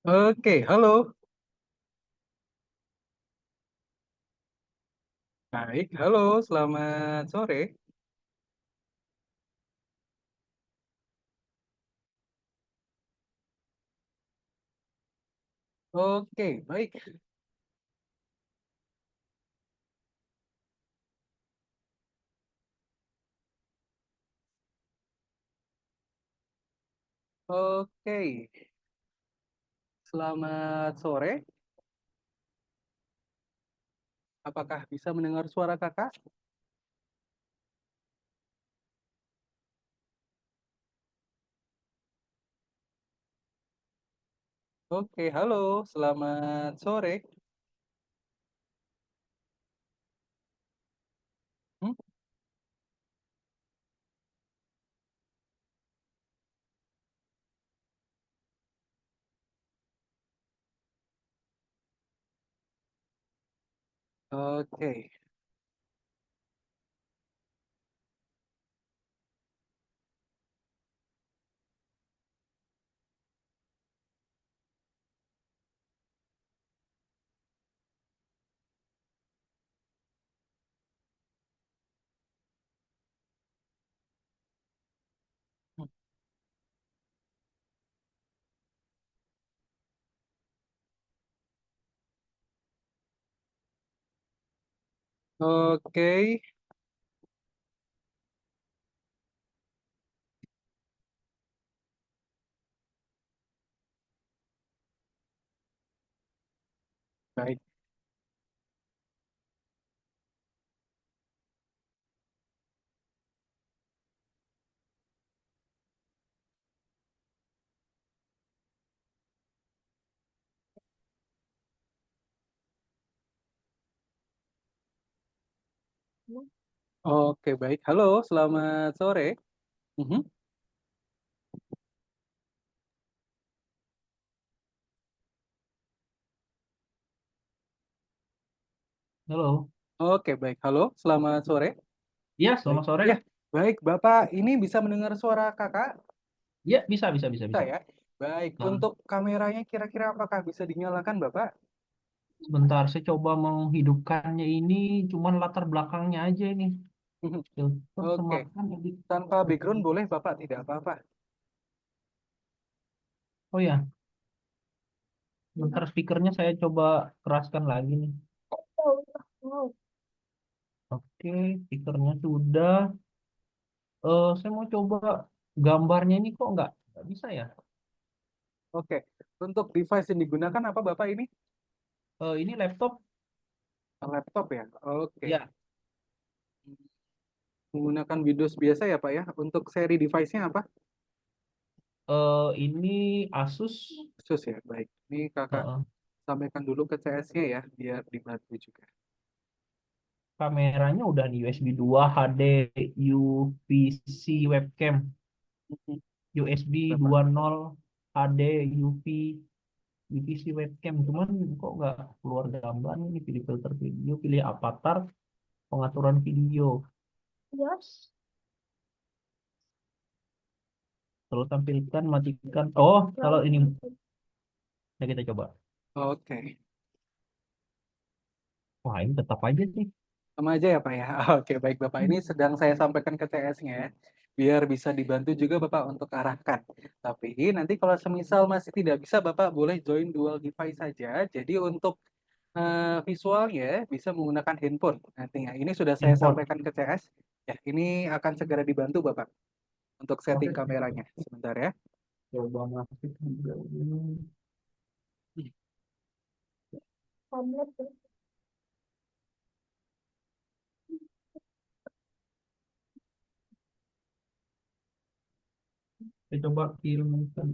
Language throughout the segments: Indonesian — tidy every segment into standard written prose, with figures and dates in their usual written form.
Oke, halo. Baik, halo, selamat sore. Oke, baik. Oke, selamat sore. Apakah bisa mendengar suara Kakak? Oke, halo, selamat sore. Hmm, Oke, oke, baik. Oke, baik. Halo, selamat sore. Mhm. Halo. Oke, baik. Halo, selamat sore. Iya, Baik. selamat sore. Ya, baik. Bapak ini bisa mendengar suara Kakak? Iya, bisa, bisa, bisa, Bisa bisa. ya? Baik. Nah, Untuk kameranya kira-kira apakah bisa dinyalakan, Bapak? sebentar, saya coba menghidupkannya ini, cuman latar belakangnya aja ini. Filter Oke. semakan edit. Tanpa background boleh Bapak, tidak apa-apa. Oh ya, sebentar speakernya saya coba keraskan lagi nih. Oke, speakernya sudah. Saya mau coba gambarnya ini kok nggak bisa ya? Oke. Untuk device yang digunakan apa Bapak ini? Ini laptop. Laptop ya? Oke. Ya, Menggunakan Windows biasa ya Pak ya? Untuk seri device-nya apa? ini Asus. Asus ya? Baik. Ini Kakak eh, sampaikan dulu ke CS-nya ya, biar dibantu juga. Kameranya udah di USB 2 HD UVC webcam. Mhm. USB Bapak. 2.0 HD UV UVC webcam, cuman kok nggak keluar gambar. Ini pilih filter video, pilih avatar, pengaturan video, terus tampilkan, matikan. Oh, kalau ini ya kita coba. Oke. Wah, ini tetap aja sih. Sama aja ya Pak ya? Oke, baik Bapak. Ini sedang saya sampaikan ke CS-nya ya, biar bisa dibantu juga Bapak untuk arahkan. Tapi nanti kalau semisal masih tidak bisa, Bapak boleh join dual device saja. Jadi untuk visualnya bisa menggunakan handphone nantinya. Ini sudah saya Handphone. sampaikan ke CS. Ya, ini akan segera dibantu Bapak untuk setting Oke, kameranya. Sebentar ya. coba masuk video ini. Saya coba filmkan.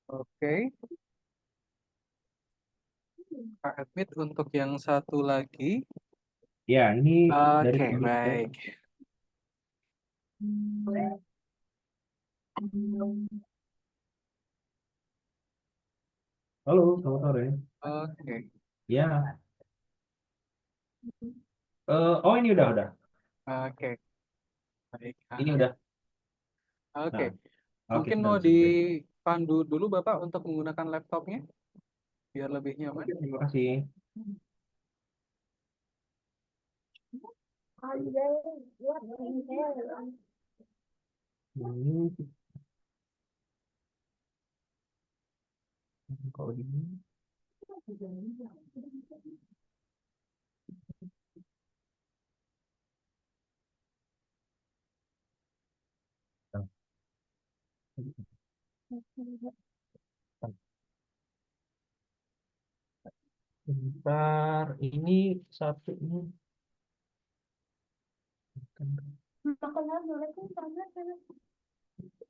Oke, Kak Admit untuk yang satu lagi. Ya, ini dari Oke, Twitter. baik. Halo, selamat sore. Oke, Ya, oh ini udah. oke, baik. Ini udah. Oke, Nah, oke mungkin sudah mau bisa play. dipandu dulu Bapak untuk menggunakan laptopnya biar lebih nyaman. Oke, terima kasih. Ini kalau gini. Bentar, ini satu ini.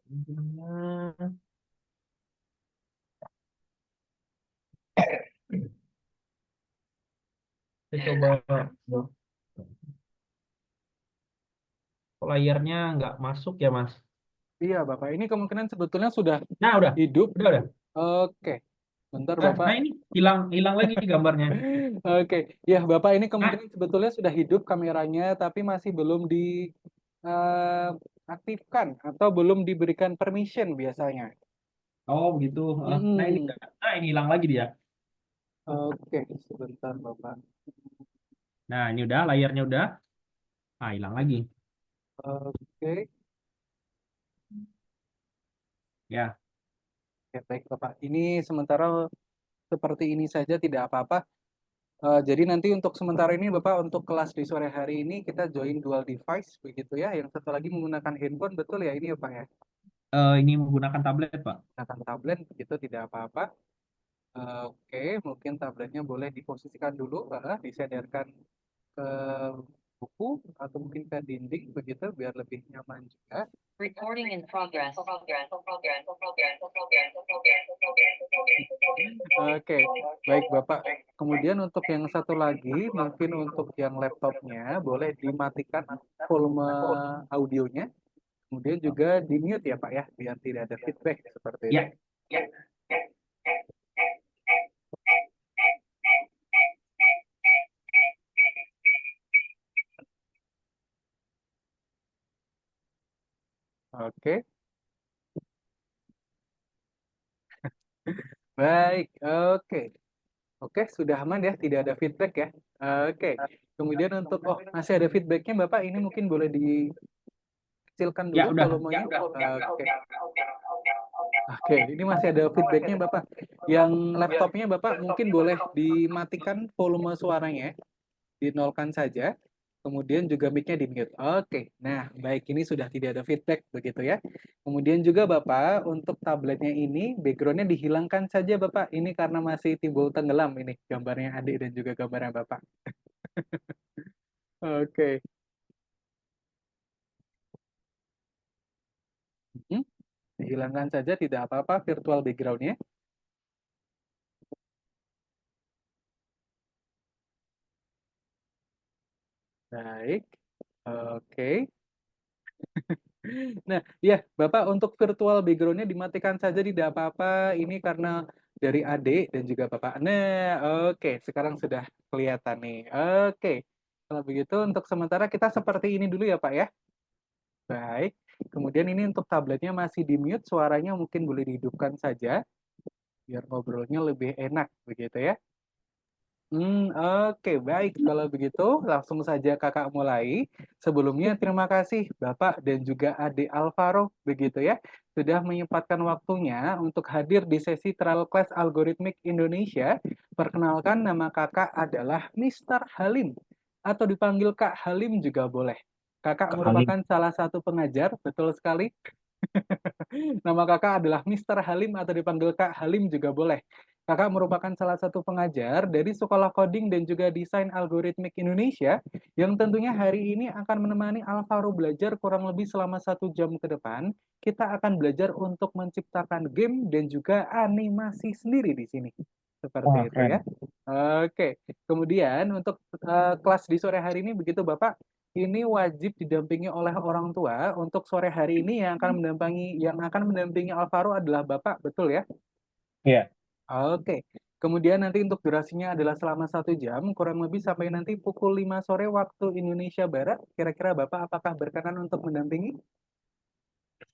Ininya. Saya coba. Layarnya nggak masuk ya, Mas. Iya Bapak, ini kemungkinan sebetulnya sudah Nah, udah. hidup. Udah. Oke, bentar Nah Bapak. ini hilang hilang lagi gambarnya. Oke, ya Bapak ini Nah, kemungkinan sebetulnya sudah hidup kameranya, tapi masih belum diaktifkan atau belum diberikan permission biasanya. oh begitu. Nah ini Mm-mm. enggak. Nah ini hilang lagi dia. Oke, sebentar Bapak. Nah ini udah, layarnya udah. Ah hilang lagi. Oke, Ya. ya baik Bapak. Ini sementara seperti ini saja tidak apa-apa. Jadi nanti untuk sementara ini Bapak untuk kelas di sore hari ini kita join dual device begitu ya. Yang satu lagi menggunakan handphone betul ya ini ya Pak ya. Ini menggunakan tablet, Pak. Menggunakan tablet begitu tidak apa-apa. Oke, mungkin tabletnya boleh diposisikan dulu, disedarkan ke buku atau mungkin ke dinding begitu biar lebih nyaman juga. Recording in progress. Oke, baik Bapak. Kemudian untuk yang satu lagi, mungkin untuk yang laptopnya boleh dimatikan volume audionya, kemudian juga di mute ya Pak ya, biar tidak ada feedback seperti itu. Ya. Oke, baik. Oke, oke sudah aman ya, tidak ada feedback ya. Oke, kemudian untuk masih ada feedbacknya Bapak, ini mungkin boleh dikecilkan Ya dulu udah. volumenya. Oke. Oke, ini masih ada feedbacknya Bapak. Yang laptopnya Bapak mungkin boleh dimatikan volume suaranya, dinolkan saja. Kemudian juga mic-nya di mute. Oke, nah baik ini sudah tidak ada feedback begitu ya. Kemudian juga Bapak untuk tabletnya ini backgroundnya dihilangkan saja Bapak. Ini karena masih timbul tenggelam ini gambarnya adik dan juga gambarnya Bapak. Oke. Hmm, dihilangkan saja tidak apa-apa virtual backgroundnya. Baik. Oke. Nah, ya, Bapak untuk virtual background-nya dimatikan saja tidak apa-apa. Ini karena dari adik dan juga Bapak. Nah, oke, sekarang sudah kelihatan nih. Oke, kalau begitu untuk sementara kita seperti ini dulu ya Pak ya. Baik. Kemudian ini untuk tabletnya masih di mute, suaranya mungkin boleh dihidupkan saja biar ngobrolnya lebih enak begitu ya. Oke, baik. Kalau begitu, langsung saja Kakak mulai. Sebelumnya, terima kasih Bapak dan juga Adik Alvaro, begitu ya, sudah menyempatkan waktunya untuk hadir di sesi Trial Class Algorithmic Indonesia. Perkenalkan, nama Kakak adalah Mister Halim, atau dipanggil Kak Halim juga boleh. Kakak Kak Halim. merupakan salah satu pengajar, betul sekali. Nama Kakak adalah Mister Halim atau dipanggil Kak Halim juga boleh. Kakak merupakan salah satu pengajar dari Sekolah Coding dan juga Desain Algoritmik Indonesia yang tentunya hari ini akan menemani Alvaro belajar kurang lebih selama 1 jam ke depan. Kita akan belajar untuk menciptakan game dan juga animasi sendiri di sini. Wah, Seperti itu ya. keren. Oke, kemudian untuk kelas di sore hari ini begitu Bapak, ini wajib didampingi oleh orang tua. Untuk sore hari ini yang akan mendampingi Alvaro adalah Bapak, betul ya? Iya. Oke. Kemudian nanti untuk durasinya adalah selama 1 jam, kurang lebih sampai nanti pukul 5 sore waktu Indonesia Barat. Kira-kira Bapak apakah berkenan untuk mendampingi?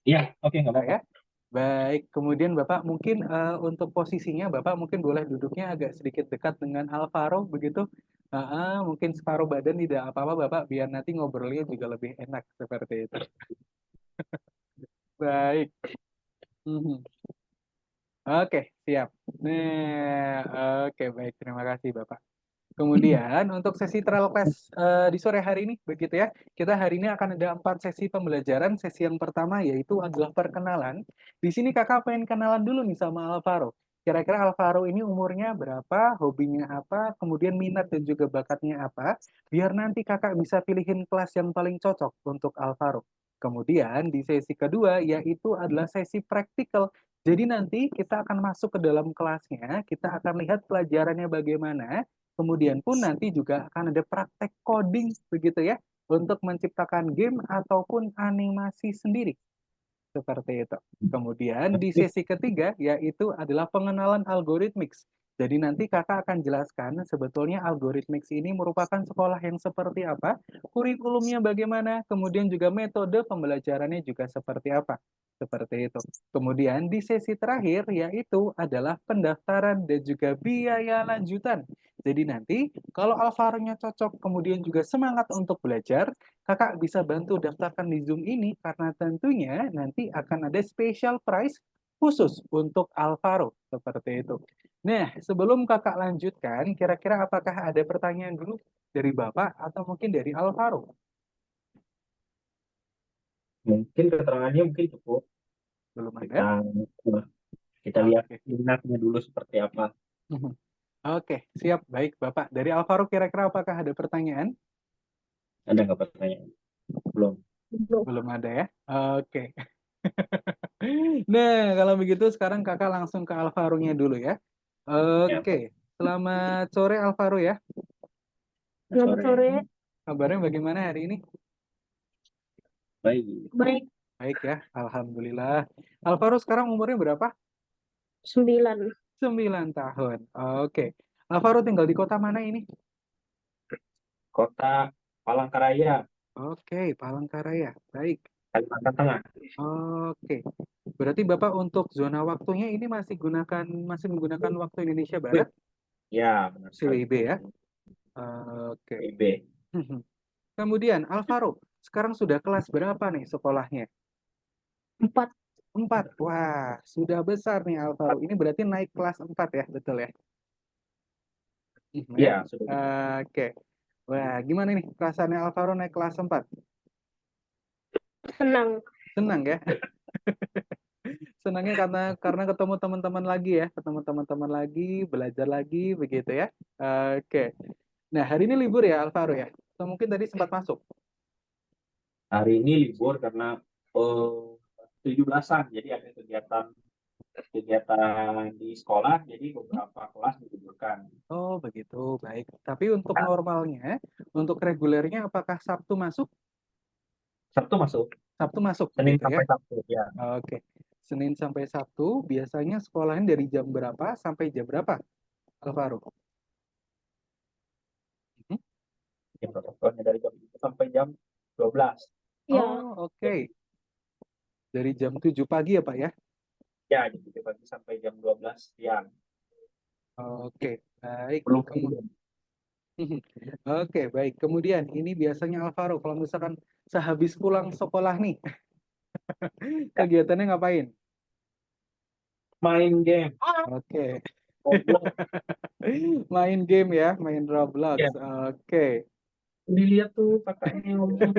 Iya, oke, nggak Nah apa-apa. ya. Baik, kemudian Bapak mungkin untuk posisinya Bapak mungkin boleh duduknya agak sedikit dekat dengan Alvaro begitu. Mungkin separuh badan tidak apa-apa Bapak biar nanti ngobrolnya juga lebih enak seperti itu. Baik. Mhm. Oke, siap. Nah, oke baik. Terima kasih Bapak. Kemudian untuk sesi trial class di sore hari ini begitu ya. Kita hari ini akan ada 4 sesi pembelajaran. Sesi yang pertama yaitu adalah perkenalan. Di sini Kakak pengen kenalan dulu nih sama Alvaro. Kira-kira Alvaro ini umurnya berapa, hobinya apa, kemudian minat dan juga bakatnya apa, biar nanti Kakak bisa pilihin kelas yang paling cocok untuk Alvaro. Kemudian di sesi kedua yaitu adalah sesi praktikal. Jadi nanti kita akan masuk ke dalam kelasnya, kita akan lihat pelajarannya bagaimana, kemudian pun nanti juga akan ada praktek coding begitu ya untuk menciptakan game ataupun animasi sendiri seperti itu. Kemudian di Oke. sesi ketiga yaitu adalah pengenalan algoritmix. Jadi nanti kakak akan jelaskan sebetulnya algoritmix ini merupakan sekolah yang seperti apa, kurikulumnya bagaimana, kemudian juga metode pembelajarannya juga seperti apa. Seperti itu. Kemudian di sesi terakhir yaitu adalah pendaftaran dan juga biaya lanjutan. Jadi nanti kalau Alvaro-nya cocok kemudian juga semangat untuk belajar, kakak bisa bantu daftarkan di Zoom ini karena tentunya nanti akan ada special price khusus untuk Alvaro seperti itu. Nah, sebelum kakak lanjutkan, kira-kira apakah ada pertanyaan dulu dari Bapak atau mungkin dari Alvaro? Mungkin keterangannya mungkin cukup. Belum ada? Kita kita lihat Oke. minatnya dulu seperti apa. Mhm. Oke, siap. Baik, Bapak. Dari Alvaro kira-kira apakah ada pertanyaan? Ada nggak pertanyaan? Belum. Belum ada ya? Oke. Nah, kalau begitu sekarang kakak langsung ke Alvaro-nya dulu ya. Ya, Oke, selamat sore Alvaro ya. selamat sore. Kabarnya bagaimana hari ini? Baik. Baik, Baik ya, Alhamdulillah. Alvaro sekarang umurnya berapa? 9. 9 tahun. Oke. Alvaro tinggal di kota mana ini? Kota Palangkaraya, Oke, Palangkaraya. Baik. Kalimantan Tengah. Oke. Berarti Bapak untuk zona waktunya ini masih menggunakan waktu Indonesia Barat, Ya, benar sekali. CWIB ya? Oke. IB. Kemudian Alvaro, sekarang sudah kelas berapa nih sekolahnya? 4. 4. Wah, sudah besar nih Alvaro. Ini berarti naik kelas 4 ya, betul ya? Ya. Ya, sudah. Oke. Wah, gimana nih perasaannya Alvaro naik kelas 4? Senang. Senang ya? Senangnya karena ketemu teman-teman lagi ya, ketemu teman-teman lagi, belajar lagi begitu ya. Oke. Nah, hari ini libur ya Alvaro ya? Atau mungkin tadi sempat masuk? Hari ini libur karena 17-an, jadi ada kegiatan di sekolah, jadi beberapa kelas diliburkan. Oh, begitu. Baik. Tapi untuk normalnya, untuk regulernya apakah Sabtu masuk? Sabtu masuk, Sabtu masuk Senin begitu ya? sampai Sabtu ya. Oke. Senin sampai Sabtu, biasanya sekolahnya dari jam berapa sampai jam berapa, Alvaro? Mhm. Jam protokolnya dari jam 7 sampai jam 12. Ya, Oh, oke. Dari jam 7 pagi ya, Pak ya? Ya, jam 7 pagi sampai jam 12 siang. Oke, baik. Belum Oke, baik. Kemudian ini biasanya Alvaro, kalau misalkan sehabis pulang sekolah nih, kegiatannya ngapain? main game. Oke. Roblox. Main game ya, main Roblox. Ya, Oke. dilihat tuh kakaknya ngomong.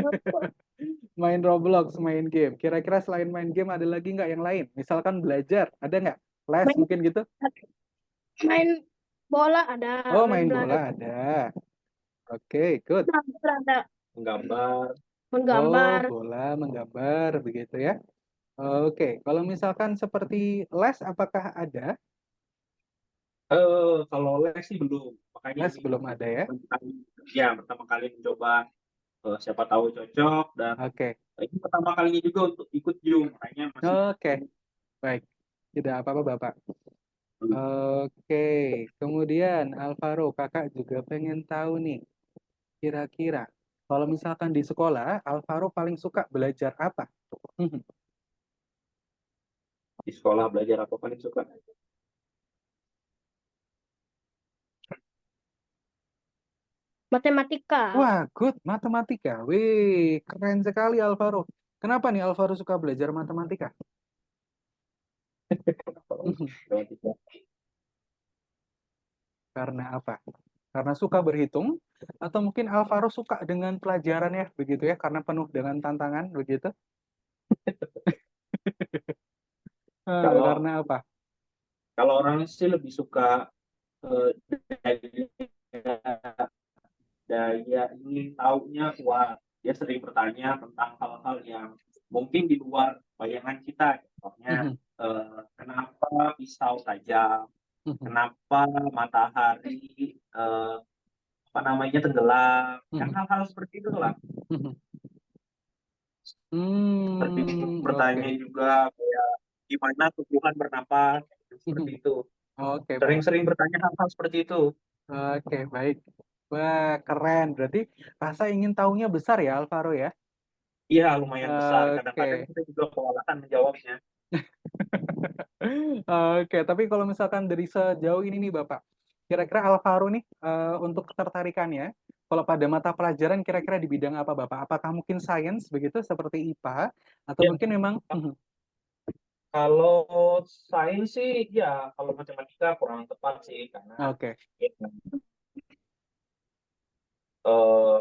Main Roblox, main game. Kira-kira selain main game ada lagi nggak yang lain? Misalkan belajar, ada nggak? Les main mungkin gitu? Main bola ada, Oh, main main bola bola ada. Oke, good. ada, Menggambar. Oh, menggambar. bola, menggambar, begitu ya. Oke, kalau misalkan seperti les, apakah ada? Kalau les sih belum, makanya Les ini belum ada ya. pertama kali mencoba, siapa tahu cocok, dan Oke, ini pertama kalinya juga untuk ikut Zoom, makanya masih oke, baik. Tidak apa-apa, Bapak. Oke, kemudian Alvaro, kakak juga pengen tahu nih, kira-kira kalau misalkan di sekolah, Alvaro paling suka belajar apa? di sekolah belajar apa paling suka. Matematika. Wah, good, matematika. Wih, keren sekali Alvaro. Kenapa nih Alvaro suka belajar matematika? Matematika. Karena apa? Karena suka berhitung, atau mungkin Alvaro suka dengan pelajarannya, begitu ya, karena penuh dengan tantangan, begitu? Kalau Karena apa? kalau orang sih lebih suka, daya daya ingin tahunya kuat. Dia sering bertanya tentang hal-hal yang mungkin di luar bayangan kita. Contohnya, kenapa pisau tajam, kenapa matahari, apa namanya, tenggelam, kan hal-hal seperti itulah. Seperti bertanya Oke. juga kayak gimana tumbuhan bernapas, seperti itu. Oke, baik. Sering-sering bertanya hal-hal seperti itu. Oke, baik. Wah, keren. Berarti rasa ingin tahunya besar ya, Alvaro ya? Iya, lumayan besar. Kadang-kadang Oke. kita juga kewalahan menjawabnya. Oke, tapi kalau misalkan dari sejauh ini nih Bapak, kira-kira Alvaro nih untuk ketertarikannya, kalau pada mata pelajaran kira-kira di bidang apa Bapak? Apakah mungkin sains begitu seperti IPA atau Ya, mungkin memang kalau sains sih, ya kalau matematika kurang tepat sih, karena Oke. ya,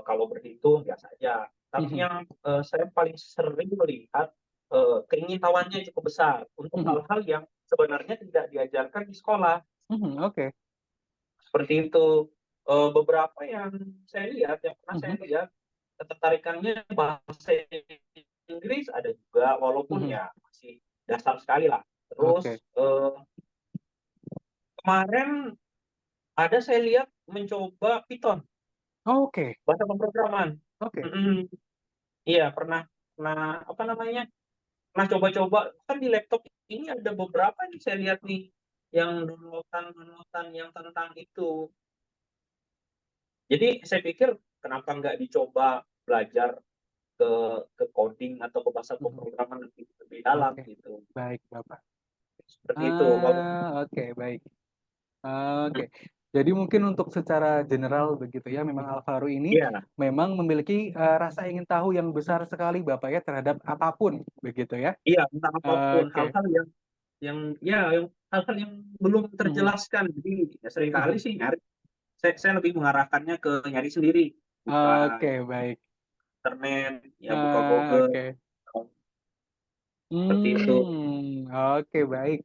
kalau berhitung biasa aja. Tapi yang saya paling sering melihat, keingintahuannya cukup besar untuk hal-hal yang sebenarnya tidak diajarkan di sekolah. Oke. Seperti itu. Beberapa yang saya lihat, yang pernah saya lihat, ketertarikannya bahasa Inggris ada juga, walaupun ya masih dasar sekali lah. Terus, Oke. kemarin ada saya lihat mencoba Python, Oke. bahasa pemrograman. Oke. Mm-mm. Iya, pernah pernah apa namanya, pernah coba-coba. Kan di laptop ini ada beberapa nih saya lihat nih, yang download-download yang tentang itu. Jadi saya pikir kenapa nggak dicoba belajar ke coding atau ke bahasa pemrograman lebih dalam Oke. gitu. Baik, Bapak. Seperti itu. Kalau Oke, baik. Oke. Jadi mungkin untuk secara general begitu ya, memang Alvaro ini iya, memang memiliki rasa ingin tahu yang besar sekali Bapak ya terhadap apapun begitu ya. iya, tentang apapun, Oke. hal-hal yang hal-hal yang belum terjelaskan. Jadi ya seringkali sih nyari, saya lebih mengarahkannya ke nyari sendiri, buka Oke, baik. internet, ya buka Google, Oke. seperti itu. Oke, baik.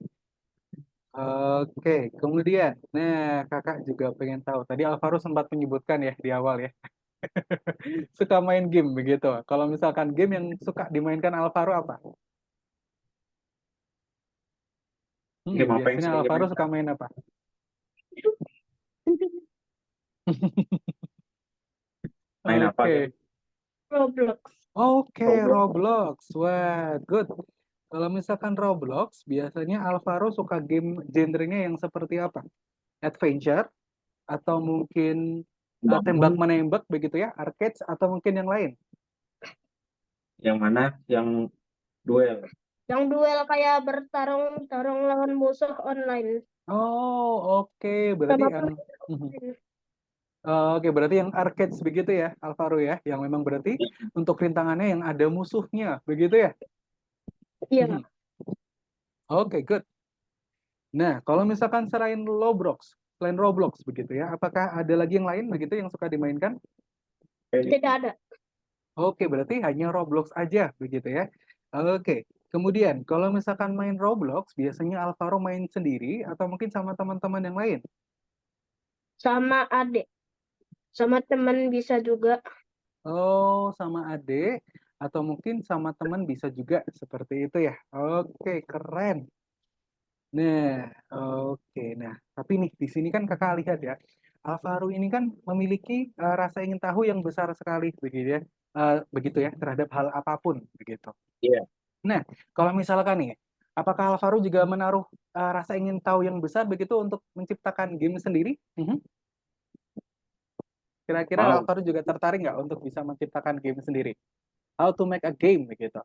Oke, kemudian, nah kakak juga pengen tahu. Tadi Alvaro sempat menyebutkan ya di awal ya, suka main game begitu. Kalau misalkan game yang suka dimainkan Alvaro apa? Game apa yang Biasanya sering Alvaro suka dimainkan? main apa? Main apa Oke, game? Roblox. oke, Roblox. Roblox. Wah, good. Kalau misalkan Roblox, biasanya Alvaro suka game genrenya yang seperti apa? Adventure atau mungkin tembak Bangun. menembak begitu ya, arcade atau mungkin yang lain? Yang mana? Yang duel. Yang duel kayak bertarung lawan musuh online. Oh, oke, berarti Sama yang oke, berarti yang arcade begitu ya, Alvaro ya, yang memang berarti untuk rintangannya yang ada musuhnya, begitu ya? iya. Oke, good. Nah, kalau misalkan selain Roblox begitu ya, apakah ada lagi yang lain begitu yang suka dimainkan? Tidak ada. Oke, berarti hanya Roblox aja begitu ya. Oke. kemudian kalau misalkan main Roblox, biasanya Alvaro main sendiri atau mungkin sama teman-teman yang lain? Sama adik. Sama teman bisa juga. Oh, sama adik atau mungkin sama teman bisa juga seperti itu ya. Oke, keren. Nah, oke. Nah, tapi nih di sini kan kakak lihat ya, Alvaro ini kan memiliki rasa ingin tahu yang besar sekali begitu ya, begitu ya terhadap hal apapun begitu. Iya. Nah, kalau misalkan nih, apakah Alvaro juga menaruh rasa ingin tahu yang besar begitu untuk menciptakan game sendiri? Mhm. Kira-kira Mau, Alvaro juga tertarik nggak untuk bisa menciptakan game sendiri? How to make a game begitu?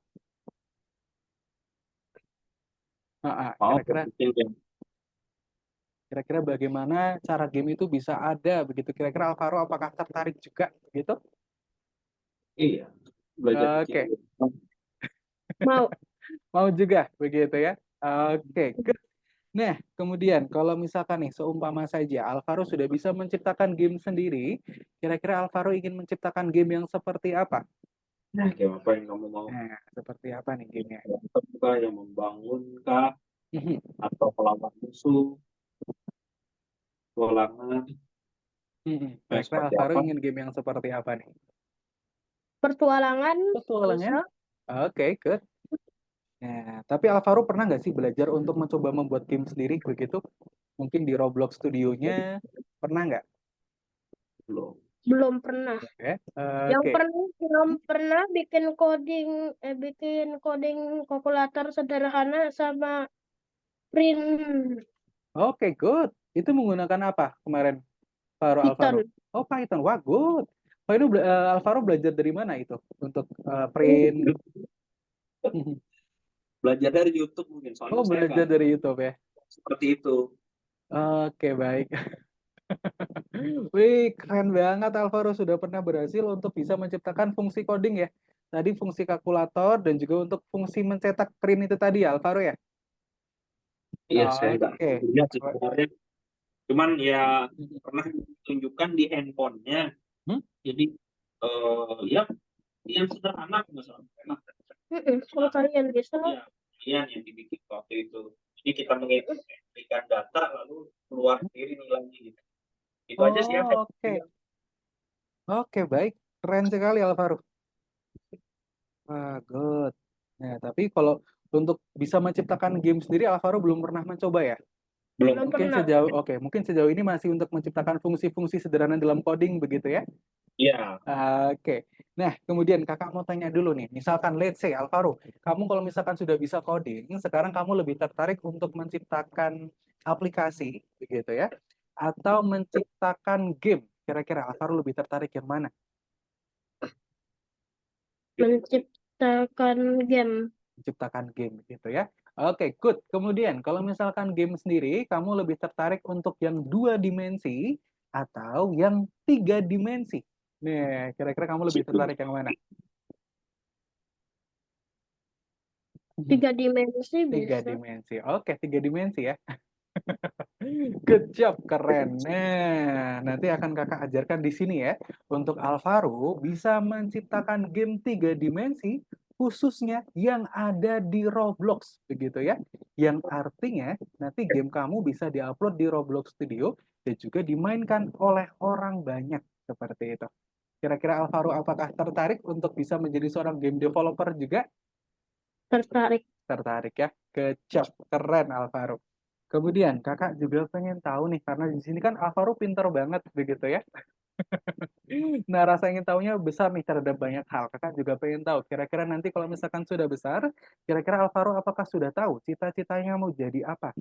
mau Kira-kira bikin game. kira-kira bagaimana cara game itu bisa ada begitu? Kira-kira Alvaro apakah tertarik juga begitu? Iya, belajar bikin Oke, game. Mau. mau juga begitu ya? Oke, good. Nah, kemudian kalau misalkan nih seumpama saja Alvaro sudah bisa menciptakan game sendiri, kira-kira Alvaro ingin menciptakan game yang seperti apa? Nah, game apa yang kamu mau? Nah, seperti apa nih gamenya? Yang kah, yang membangun kah, Mhm, atau melawan musuh, petualangan, yang Kira-kira seperti Alvaro apa? ingin game yang seperti apa nih? Pertualangan Petualangan? bisa. Oke, good. Nah, tapi Alvaro pernah nggak sih belajar untuk mencoba membuat game sendiri begitu? Mungkin di Roblox Studionya pernah nggak? Belum. Belum pernah. Oke, Yang oke. belum pernah bikin coding kalkulator sederhana sama print Oke, good. Itu menggunakan apa kemarin, Alvaro? Python. Oh, Python. Wah, good. Oh, itu Alvaro belajar dari mana itu untuk print? Belajar dari YouTube mungkin, Oh, soalnya saya belajar nggak dari YouTube ya. seperti itu. Oke, baik. Wih, keren banget Alvaro sudah pernah berhasil untuk bisa menciptakan fungsi coding ya. Tadi fungsi kalkulator dan juga untuk fungsi mencetak print itu tadi ya, Alvaro ya. Iya, saya nggak Oke. lihat sih sebenarnya. Cuman ya pernah ditunjukkan di handphonenya. Hmm? Jadi ya yang sederhana misalnya. Kalau kalian bisa, Ya, yang dibikin waktu itu. Jadi kita menginputkan data lalu keluar sendiri nilainya gitu. Itu aja sih yang saya Oh, oke. Oke, baik. Keren sekali Alvaro. Wah, good. Nah, tapi kalau untuk bisa menciptakan game sendiri, Alvaro belum pernah mencoba ya? belum. belum Mungkin pernah. sejauh, oke, mungkin sejauh ini masih untuk menciptakan fungsi-fungsi sederhana dalam coding begitu ya? Iya, Oke. Nah, kemudian kakak mau tanya dulu nih, misalkan let's say Alvaro, kamu kalau misalkan sudah bisa coding, sekarang kamu lebih tertarik untuk menciptakan aplikasi, begitu ya? Atau menciptakan game? Kira-kira Alvaro lebih tertarik yang mana? Menciptakan game. Menciptakan game, gitu ya? Oke, good. Kemudian, kalau misalkan game sendiri, kamu lebih tertarik untuk yang 2 dimensi atau yang 3 dimensi? Nih, kira-kira kamu lebih tertarik yang mana? 3 dimensi 3 dimensi. bisa. Oke, 3 dimensi ya. Good job, keren. Nah, nanti akan kakak ajarkan di sini ya. Untuk Alvaro bisa menciptakan game 3 dimensi khususnya yang ada di Roblox, begitu ya. Yang artinya nanti game kamu bisa diupload di Roblox Studio dan juga dimainkan oleh orang banyak seperti itu. Kira-kira Alvaro apakah tertarik untuk bisa menjadi seorang game developer juga? Tertarik. Tertarik ya. Kecap, keren Alvaro. Kemudian kakak juga pengen tahu nih karena di sini kan Alvaro pinter banget begitu ya. Nah, rasa ingin tahunya besar nih terhadap banyak hal. Kakak juga pengen tahu kira-kira nanti kalau misalkan sudah besar, kira-kira Alvaro apakah sudah tahu cita-citanya mau jadi apa?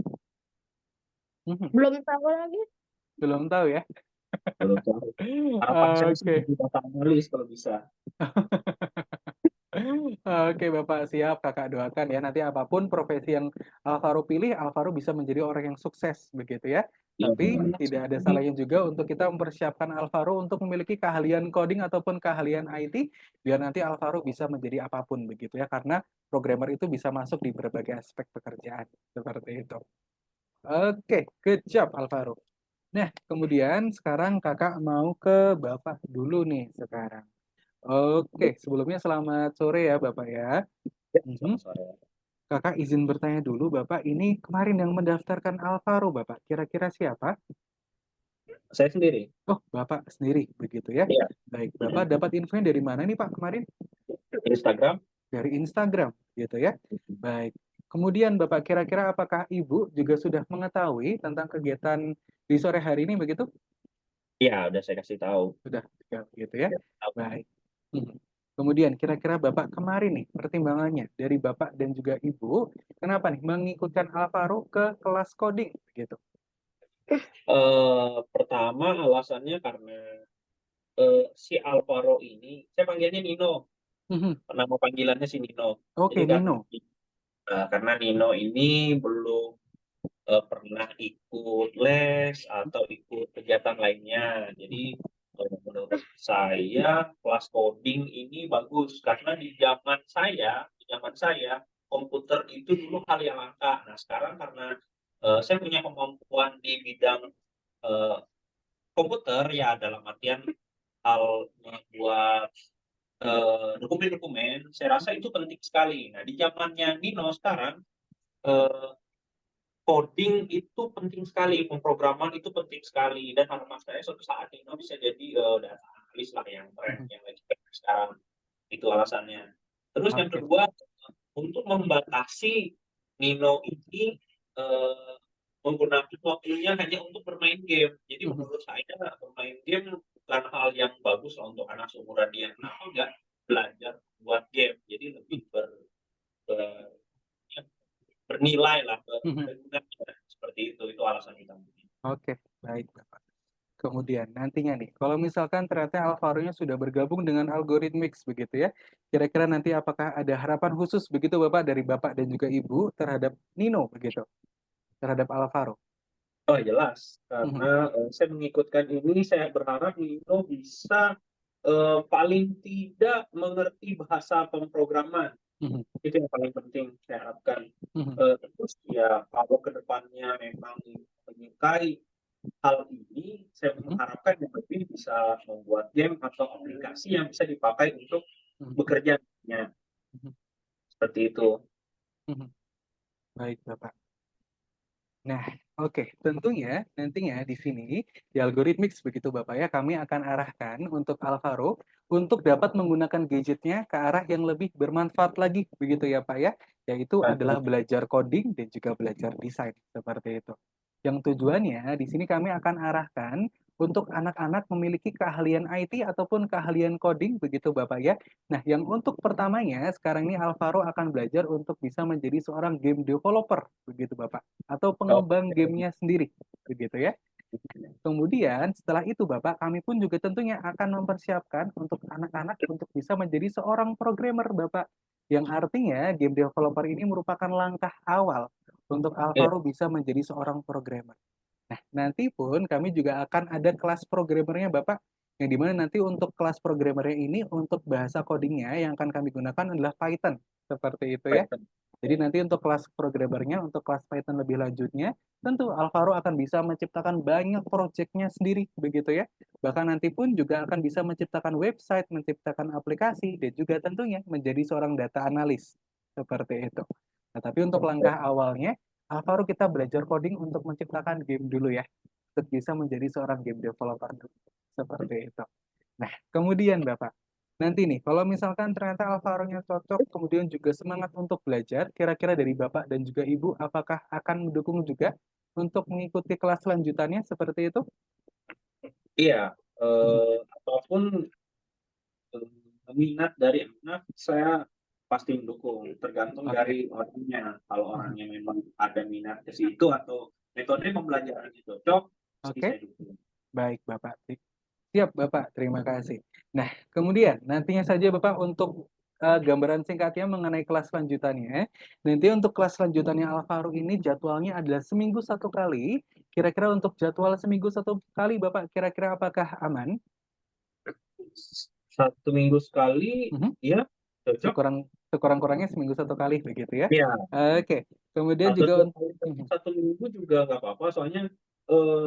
Mhm, Belum tahu lagi. belum tahu ya. belum tahu. Harapan saya sih Oke. jadi data analis kalau bisa. Oke, Bapak siap. Kakak doakan ya nanti apapun profesi yang Alvaro pilih, Alvaro bisa menjadi orang yang sukses begitu ya. Iya, Tapi tidak ada salahnya juga untuk kita mempersiapkan Alvaro untuk memiliki keahlian coding ataupun keahlian IT biar nanti Alvaro bisa menjadi apapun begitu ya. Karena programmer itu bisa masuk di berbagai aspek pekerjaan seperti itu. Oke, good job Alvaro. Nah, kemudian sekarang Kakak mau ke Bapak dulu nih sekarang. Oke, sebelumnya selamat sore ya Bapak ya. ya, Mhm. selamat sore. Kakak izin bertanya dulu, Bapak, ini kemarin yang mendaftarkan Alvaro, Bapak, kira-kira siapa? Saya sendiri. Oh, Bapak sendiri, begitu ya? Iya. Baik, Bapak dapat infonya dari mana nih, Pak, kemarin? Instagram. Dari Instagram, gitu ya? Baik. Kemudian, Bapak, kira-kira apakah Ibu juga sudah mengetahui tentang kegiatan di sore hari ini, begitu? Iya, udah saya kasih tahu. Sudah, ya, gitu ya? Ya, tahu. Baik. Mhm. Kemudian, kira-kira Bapak kemarin nih, pertimbangannya dari Bapak dan juga Ibu, kenapa nih mengikutkan Alvaro ke kelas coding, begitu? Pertama alasannya karena si Alvaro ini, saya panggilnya Nino. Mhm. Nama panggilannya si Nino. Oke, Jadi Nino. karena Nino ini belum pernah ikut les atau ikut kegiatan lainnya. Jadi menurut saya kelas coding ini bagus karena di zaman saya komputer itu dulu hal yang langka. Nah sekarang karena saya punya kemampuan di bidang eh, komputer ya dalam artian hal membuat dokumen-dokumen, saya rasa itu penting sekali. Nah di zamannya Nino sekarang eh, coding itu penting sekali, pemrograman itu penting sekali, dan harapan saya suatu saat Nino bisa jadi data analis lah yang tren, Mhm. yang lagi tren sekarang. Itu alasannya. Terus yang Oke. kedua, untuk membatasi Nino ini eh, menggunakan waktunya hanya untuk bermain game. Jadi Mhm. menurut saya bermain game bukan hal yang bagus lah untuk anak seumuran dia. Kenapa nggak belajar buat game? Jadi lebih ber- ya, bernilai lah, Mhm. berguna seperti itu alasan utamanya. Oke, baik, Bapak. Kemudian nantinya nih, kalau misalkan ternyata Alvaro-nya sudah bergabung dengan Algorithmix begitu ya, kira-kira nanti apakah ada harapan khusus begitu Bapak dari Bapak dan juga Ibu terhadap Nino begitu, terhadap Alvaro? Oh jelas, Mhm. karena saya mengikutkan ini, saya berharap Nino bisa paling tidak mengerti bahasa pemrograman. Mhm. Itu yang paling penting saya harapkan. Mhm. Terus ya kalau kedepannya memang menyukai hal ini, saya Mhm. mengharapkan yang lebih bisa membuat game atau aplikasi yang bisa dipakai untuk Mhm. bekerja. Mhm. Seperti itu. Mhm. Baik, Bapak. Nah, oke, tentunya nantinya di sini di Algorithmix begitu Bapak ya, kami akan arahkan untuk Alvaro untuk dapat menggunakan gadgetnya ke arah yang lebih bermanfaat lagi begitu ya Pak ya, yaitu adalah belajar coding dan juga belajar desain seperti itu. Yang tujuannya di sini kami akan arahkan untuk anak-anak memiliki keahlian IT ataupun keahlian coding begitu Bapak ya. Nah, yang untuk pertamanya sekarang ini Alvaro akan belajar untuk bisa menjadi seorang game developer begitu Bapak atau pengembang Oke. gamenya sendiri, begitu ya. Kemudian setelah itu Bapak, kami pun juga tentunya akan mempersiapkan untuk anak-anak untuk bisa menjadi seorang programmer Bapak. Yang artinya game developer ini merupakan langkah awal untuk Eh, Alvaro bisa menjadi seorang programmer. Nah, nanti pun kami juga akan ada kelas programmernya Bapak, yang dimana nanti untuk kelas programmernya ini untuk bahasa codingnya yang akan kami gunakan adalah Python, seperti itu ya. Python. Jadi nanti untuk kelas programmernya, untuk kelas Python lebih lanjutnya, tentu Alvaro akan bisa menciptakan banyak proyeknya sendiri, begitu ya. Bahkan nanti pun juga akan bisa menciptakan website, menciptakan aplikasi, dan juga tentunya menjadi seorang data analis, seperti itu. Nah, tapi untuk langkah awalnya, Alvaro kita belajar coding untuk menciptakan game dulu ya, untuk bisa menjadi seorang game developer dulu, seperti itu. Nah, kemudian Bapak, nanti nih, kalau misalkan ternyata Alvaro-nya cocok, kemudian juga semangat untuk belajar, kira-kira dari Bapak dan juga Ibu, apakah akan mendukung juga untuk mengikuti kelas lanjutannya seperti itu? Iya, Mhm. apapun minat dari anak, saya pasti mendukung. Tergantung Oke. dari orangnya. Kalau Mhm. orangnya memang ada minat ke situ atau metode pembelajarannya cocok, pasti Oke, saya dukung. baik Bapak. Siap Bapak, terima kasih. Nah, kemudian nantinya saja Bapak untuk gambaran singkatnya mengenai kelas lanjutannya. Nanti untuk kelas lanjutannya Alvaro ini jadwalnya adalah seminggu satu kali. Kira-kira untuk jadwal seminggu satu kali Bapak, kira-kira apakah aman? Satu minggu sekali, Mhm. ya cocok. Sekurang-kurangnya seminggu satu kali begitu ya. Iya, Oke, kemudian atau juga dua kali dalam satu minggu juga nggak apa-apa. Soalnya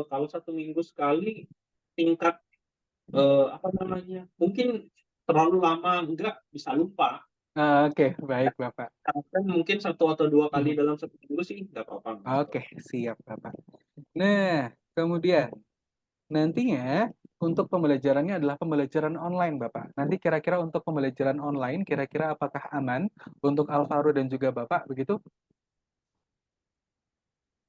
kalau satu minggu sekali tingkat apa namanya? Mungkin terlalu lama enggak bisa lupa. Oke, baik Bapak. Kan mungkin 1 atau 2 kali Mhm. dalam seminggu sih nggak apa-apa. Oke, siap Bapak. Nah, kemudian nantinya untuk pembelajarannya adalah pembelajaran online, Bapak. Nanti kira-kira untuk pembelajaran online, kira-kira apakah aman untuk Alvaro dan juga Bapak, begitu?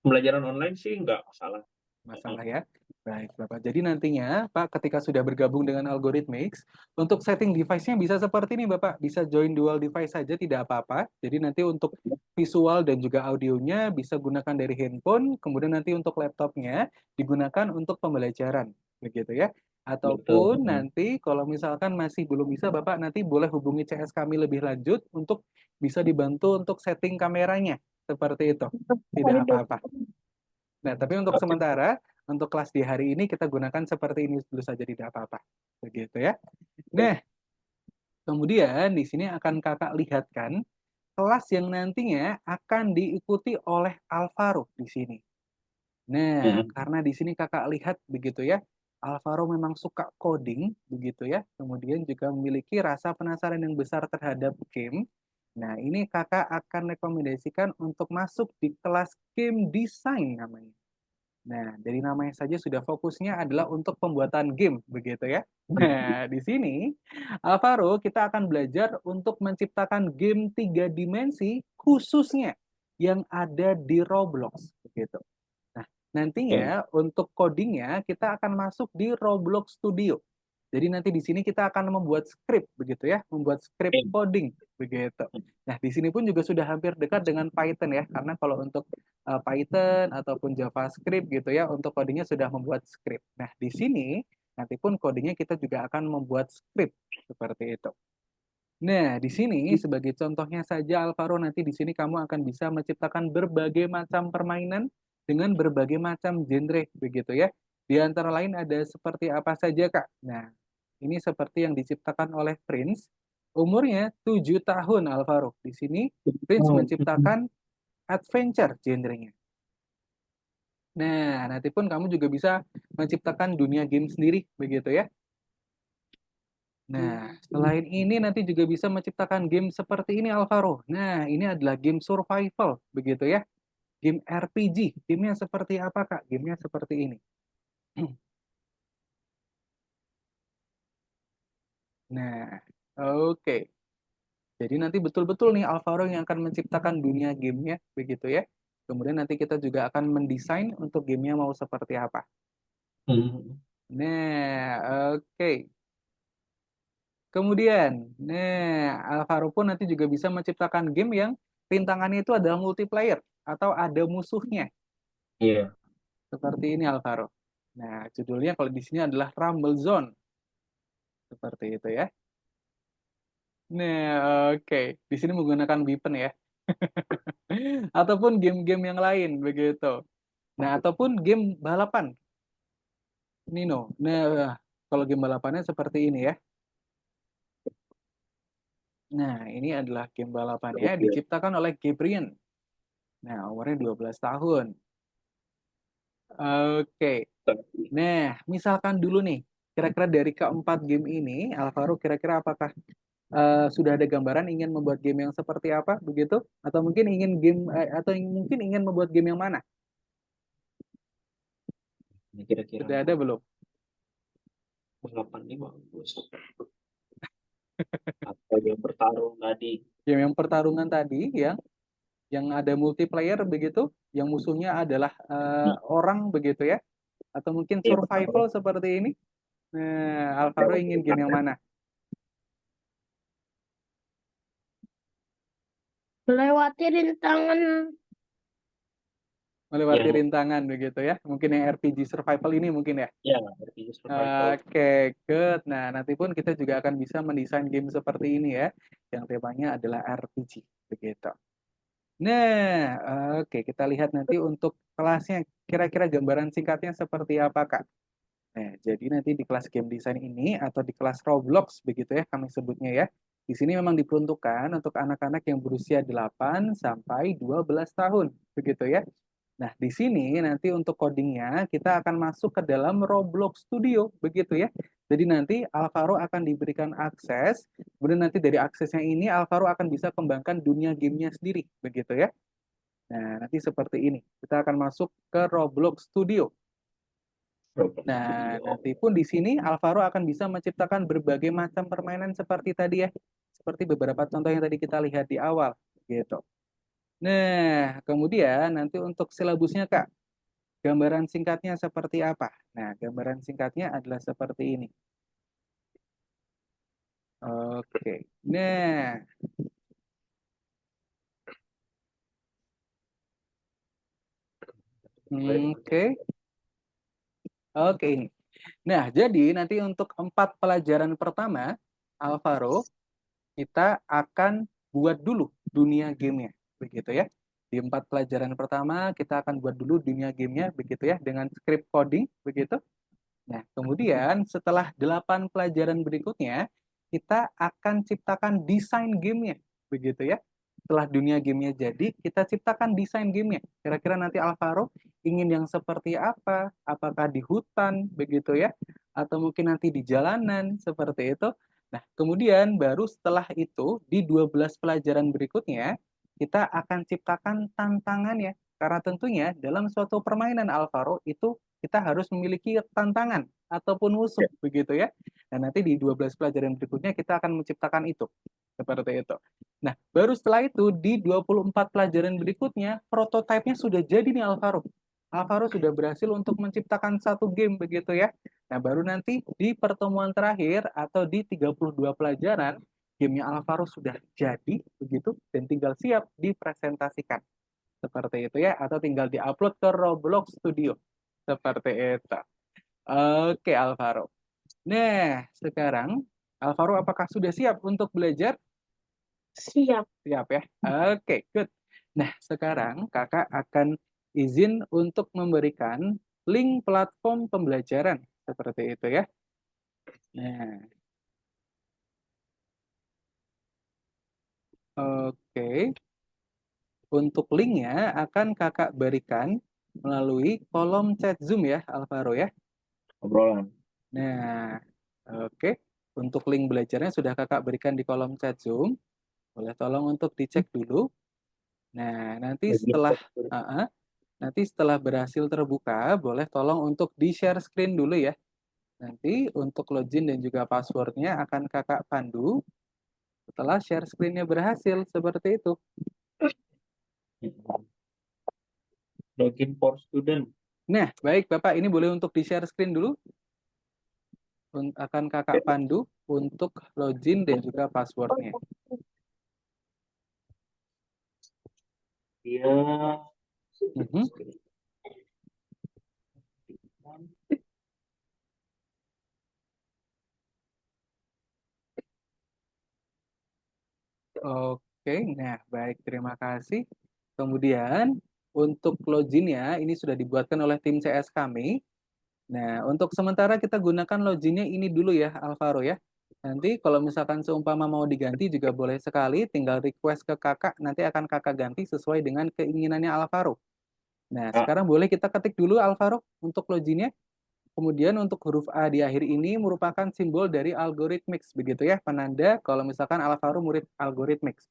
Pembelajaran online sih nggak masalah. Masalah ya. Baik, Bapak. Jadi nantinya, Pak, ketika sudah bergabung dengan Algorithmics, untuk setting device-nya bisa seperti ini, Bapak. Bisa join dual device saja, tidak apa-apa. Jadi nanti untuk visual dan juga audionya bisa gunakan dari handphone, kemudian nanti untuk laptopnya digunakan untuk pembelajaran, begitu ya. Betul. Ataupun nanti kalau misalkan masih belum bisa, Bapak nanti boleh hubungi CS kami lebih lanjut untuk bisa dibantu untuk setting kameranya, seperti itu. Tidak apa-apa. Nah, tapi untuk Oke. sementara, untuk kelas di hari ini kita gunakan seperti ini dulu saja, tidak apa-apa. Begitu ya. Nah, kemudian di sini akan Kakak lihatkan kelas yang nantinya akan diikuti oleh Alvaro di sini. Nah, Mhm. karena di sini Kakak lihat begitu ya, Alvaro memang suka coding begitu ya, kemudian juga memiliki rasa penasaran yang besar terhadap game. Nah, ini Kakak akan rekomendasikan untuk masuk di kelas game design namanya. Nah, dari namanya saja sudah fokusnya adalah untuk pembuatan game, begitu ya. Nah, di sini Alvaro kita akan belajar untuk menciptakan game 3 dimensi khususnya yang ada di Roblox, begitu. Nah, Oke. nantinya untuk codingnya kita akan masuk di Roblox Studio. Jadi nanti di sini kita akan membuat script begitu ya, membuat script Oke. coding begitu. Nah, di sini pun juga sudah hampir dekat dengan Python ya, karena kalau untuk Python ataupun JavaScript gitu ya, untuk codingnya sudah membuat script. Nah, di sini nanti pun codingnya kita juga akan membuat script seperti itu. Nah, di sini sebagai contohnya saja Alvaro, nanti di sini kamu akan bisa menciptakan berbagai macam permainan dengan berbagai macam genre begitu ya. Di antara lain ada seperti apa saja, Kak? Nah, ini seperti yang diciptakan oleh Prince. Umurnya 7 tahun Alvaro. Di sini Prince Oh, menciptakan adventure genrenya. Nah, nanti pun kamu juga bisa menciptakan dunia game sendiri begitu ya. Nah, selain ini nanti juga bisa menciptakan game seperti ini Alvaro. Nah, ini adalah game survival begitu ya. Game RPG. Gamenya seperti apa, Kak? Gamenya seperti ini. Nah, oke. Jadi nanti betul-betul nih Alvaro yang akan menciptakan dunia gamenya begitu ya. Kemudian nanti kita juga akan mendesain untuk gamenya mau seperti apa. Mhm. Nah, oke. Kemudian, nah Alvaro pun nanti juga bisa menciptakan game yang rintangannya itu adalah multiplayer atau ada musuhnya. Iya. Seperti ini Alvaro. Nah, judulnya kalau di sini adalah Rumble Zone. Seperti itu ya. Nah, oke. Di sini menggunakan weapon ya. Ataupun game-game yang lain begitu. Nah, ataupun game balapan. Nino. Nah, kalau game balapannya seperti ini ya. Nah, ini adalah game balapannya Oke. diciptakan oleh Gabriel. Nah, umurnya 12 tahun. Oke. Nah, misalkan dulu nih, kira-kira dari keempat game ini, Alvaro kira-kira apakah sudah ada gambaran ingin membuat game yang seperti apa begitu? Atau mungkin ingin mungkin ingin membuat game yang mana? Ini kira-kira Sudah ada belum? balapan ini bagus. Atau yang bertarung tadi. Game yang pertarungan tadi yang ada multiplayer begitu, yang musuhnya adalah orang begitu ya? Atau mungkin Iya, bertarung. survival seperti ini? Nah, Alvaro ingin game yang mana? Melewati rintangan. Melewati Yang rintangan begitu ya? Mungkin yang RPG survival ini mungkin ya? ya RPG survival. Oke, good. Nah, nanti pun kita juga akan bisa mendesain game seperti ini ya, yang temanya adalah RPG, begitu. Nah, oke, kita lihat nanti untuk kelasnya, kira-kira gambaran singkatnya seperti apa, Kak? Nah, jadi nanti di kelas game design ini atau di kelas Roblox begitu ya kami sebutnya ya. Di sini memang diperuntukkan untuk anak-anak yang berusia 8 sampai 12 tahun, begitu ya. Nah, di sini nanti untuk codingnya kita akan masuk ke dalam Roblox Studio, begitu ya. Jadi nanti Alvaro akan diberikan akses, kemudian nanti dari aksesnya ini Alvaro akan bisa kembangkan dunia gamenya sendiri, begitu ya. Nah, nanti seperti ini. Kita akan masuk ke Roblox Studio. Nah, nanti pun di sini Alvaro akan bisa menciptakan berbagai macam permainan seperti tadi ya. Seperti beberapa contoh yang tadi kita lihat di awal, gitu. Nah, kemudian nanti untuk silabusnya, Kak. Gambaran singkatnya seperti apa? Nah, gambaran singkatnya adalah seperti ini. Oke. Nah, oke. Oke ini. Nah, jadi nanti untuk 4 pelajaran pertama, Alvaro, kita akan buat dulu dunia gamenya, begitu ya. Di 4 pelajaran pertama, kita akan buat dulu dunia gamenya, begitu ya, dengan script coding, begitu. Nah, kemudian setelah 8 pelajaran berikutnya, kita akan ciptakan desain gamenya, begitu ya. Setelah dunia gamenya jadi, kita ciptakan desain gamenya. Kira-kira nanti Alvaro ingin yang seperti apa? Apakah di hutan, begitu ya? Atau mungkin nanti di jalanan, seperti itu. Nah, kemudian baru setelah itu, di 12 pelajaran berikutnya, kita akan ciptakan tantangannya. Karena tentunya dalam suatu permainan Alvaro itu kita harus memiliki tantangan ataupun musuh, begitu ya. Dan nanti di 12 pelajaran berikutnya kita akan menciptakan itu. Seperti itu. Nah, baru setelah itu di 24 pelajaran berikutnya, prototipenya sudah jadi nih Alvaro. Alvaro sudah berhasil untuk menciptakan satu game begitu ya. Nah, baru nanti di pertemuan terakhir atau di 32 pelajaran, gamenya Alvaro sudah jadi begitu dan tinggal siap dipresentasikan. Seperti itu ya, atau tinggal diupload ke Roblox Studio. Seperti itu. Oke, Alvaro. Nah, sekarang Alvaro apakah sudah siap untuk belajar? Siap. Siap ya. Oke, good. Nah, sekarang kakak akan izin untuk memberikan link platform pembelajaran. Seperti itu ya. Nah, oke. Untuk linknya akan kakak berikan melalui kolom chat Zoom ya, Alvaro ya. Obrolan. Nah, oke. Untuk link belajarnya sudah kakak berikan di kolom chat Zoom. Boleh tolong untuk dicek dulu. Nah, nanti setelah berhasil terbuka, boleh tolong untuk di-share screen dulu ya. Nanti untuk login dan juga passwordnya akan kakak pandu setelah share screen-nya berhasil, seperti itu. Login for student. Nah, baik Bapak, ini boleh untuk di-share screen dulu. Akan kakak pandu untuk login dan juga passwordnya. Dia Mhm. Oke, nah baik, terima kasih. Kemudian untuk loginnya ini sudah dibuatkan oleh tim CS kami. Nah, untuk sementara kita gunakan loginnya ini dulu ya, Alvaro ya. Nanti kalau misalkan seumpama mau diganti juga boleh sekali, tinggal request ke kakak, nanti akan kakak ganti sesuai dengan keinginannya Alvaro. Nah, sekarang boleh kita ketik dulu Alvaro untuk loginnya. Kemudian untuk huruf A di akhir ini merupakan simbol dari algorithmics, begitu ya, penanda kalau misalkan Alvaro murid algorithmics.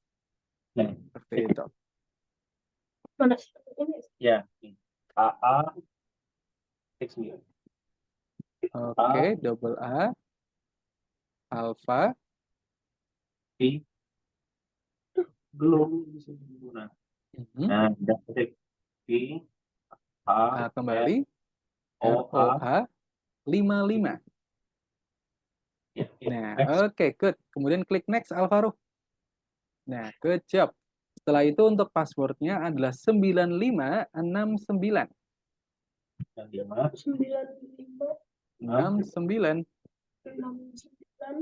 Seperti itu. Mana ini? ya AA 69. Oke, double A, alpha, I belum bisa digunakan. Nah, udah ketik I A kembali, O A 55. ya, Nah, next. oke, good. Kemudian klik next, Alvaro. Nah, good job. Setelah itu untuk passwordnya adalah 9569. Dan dia mana? 69.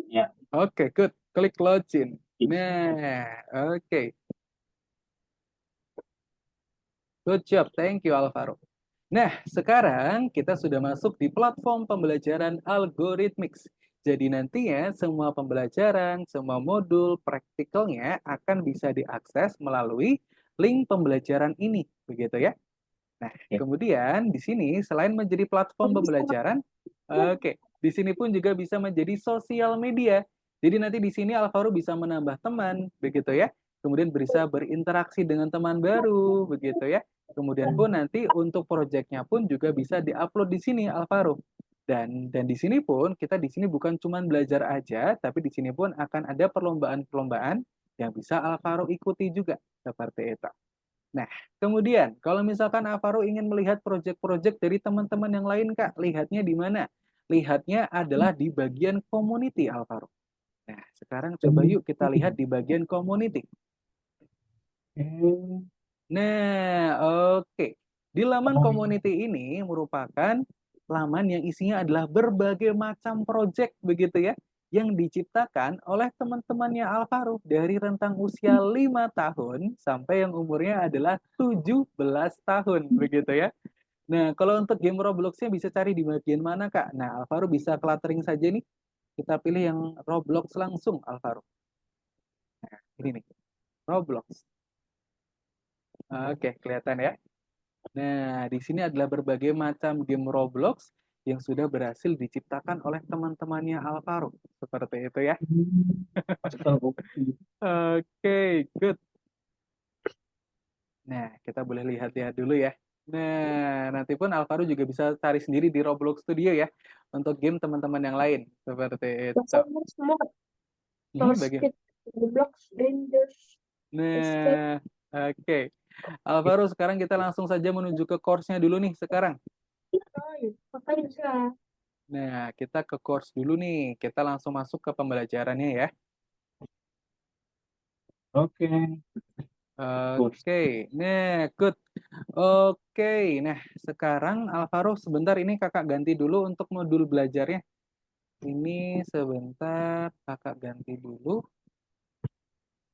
Ya. Oke, good. Klik login. Nah, oke. Good job. Thank you, Alvaro. Nah, sekarang kita sudah masuk di platform pembelajaran algorithmics. Jadi nantinya semua pembelajaran, semua modul praktikalnya akan bisa diakses melalui link pembelajaran ini, begitu ya. Nah, Ya. kemudian di sini selain menjadi platform pembelajaran, oke, di sini pun juga bisa menjadi sosial media. Jadi nanti di sini Alvaro bisa menambah teman, begitu ya. Kemudian bisa berinteraksi dengan teman baru, begitu ya. Kemudian pun nanti untuk proyeknya pun juga bisa diupload di sini Alvaro. Dan di sini pun kita di sini bukan cuma belajar aja, tapi di sini pun akan ada perlombaan-perlombaan yang bisa Alvaro ikuti juga seperti itu. Nah, kemudian kalau misalkan Alvaro ingin melihat proyek-proyek dari teman-teman yang lain, Kak, lihatnya di mana? Lihatnya adalah di bagian community, Alvaro. Nah, sekarang coba yuk kita lihat di bagian community. Nah, oke. Di laman community ini merupakan laman yang isinya adalah berbagai macam proyek begitu ya, yang diciptakan oleh teman-temannya Alvaro dari rentang usia 5 tahun sampai yang umurnya adalah 17 tahun begitu ya. Nah, kalau untuk game Roblox-nya bisa cari di bagian mana, Kak? Nah, Alvaro bisa cluttering saja nih. Kita pilih yang Roblox langsung, Alvaro. Nah, ini nih, Roblox. Oke, kelihatan ya. Nah, di sini adalah berbagai macam game Roblox yang sudah berhasil diciptakan oleh teman-temannya Alvaro. Seperti itu ya. Oke, good. Nah, kita boleh lihat-lihat dulu ya. Nah, nanti pun Alvaro juga bisa cari sendiri di Roblox Studio ya untuk game teman-teman yang lain. Seperti itu. Semua Bagaimana? Speed, Roblox, Rangers, Escape. Nah, oke. Alvaro, sekarang kita langsung saja menuju ke course-nya dulu nih sekarang. Ngapain sih? Nah, kita ke course dulu nih. Kita langsung masuk ke pembelajarannya ya. Oke. Oke, nah, good. Oke, nah sekarang Alvaro sebentar ini kakak ganti dulu untuk modul belajarnya. Ini sebentar kakak ganti dulu.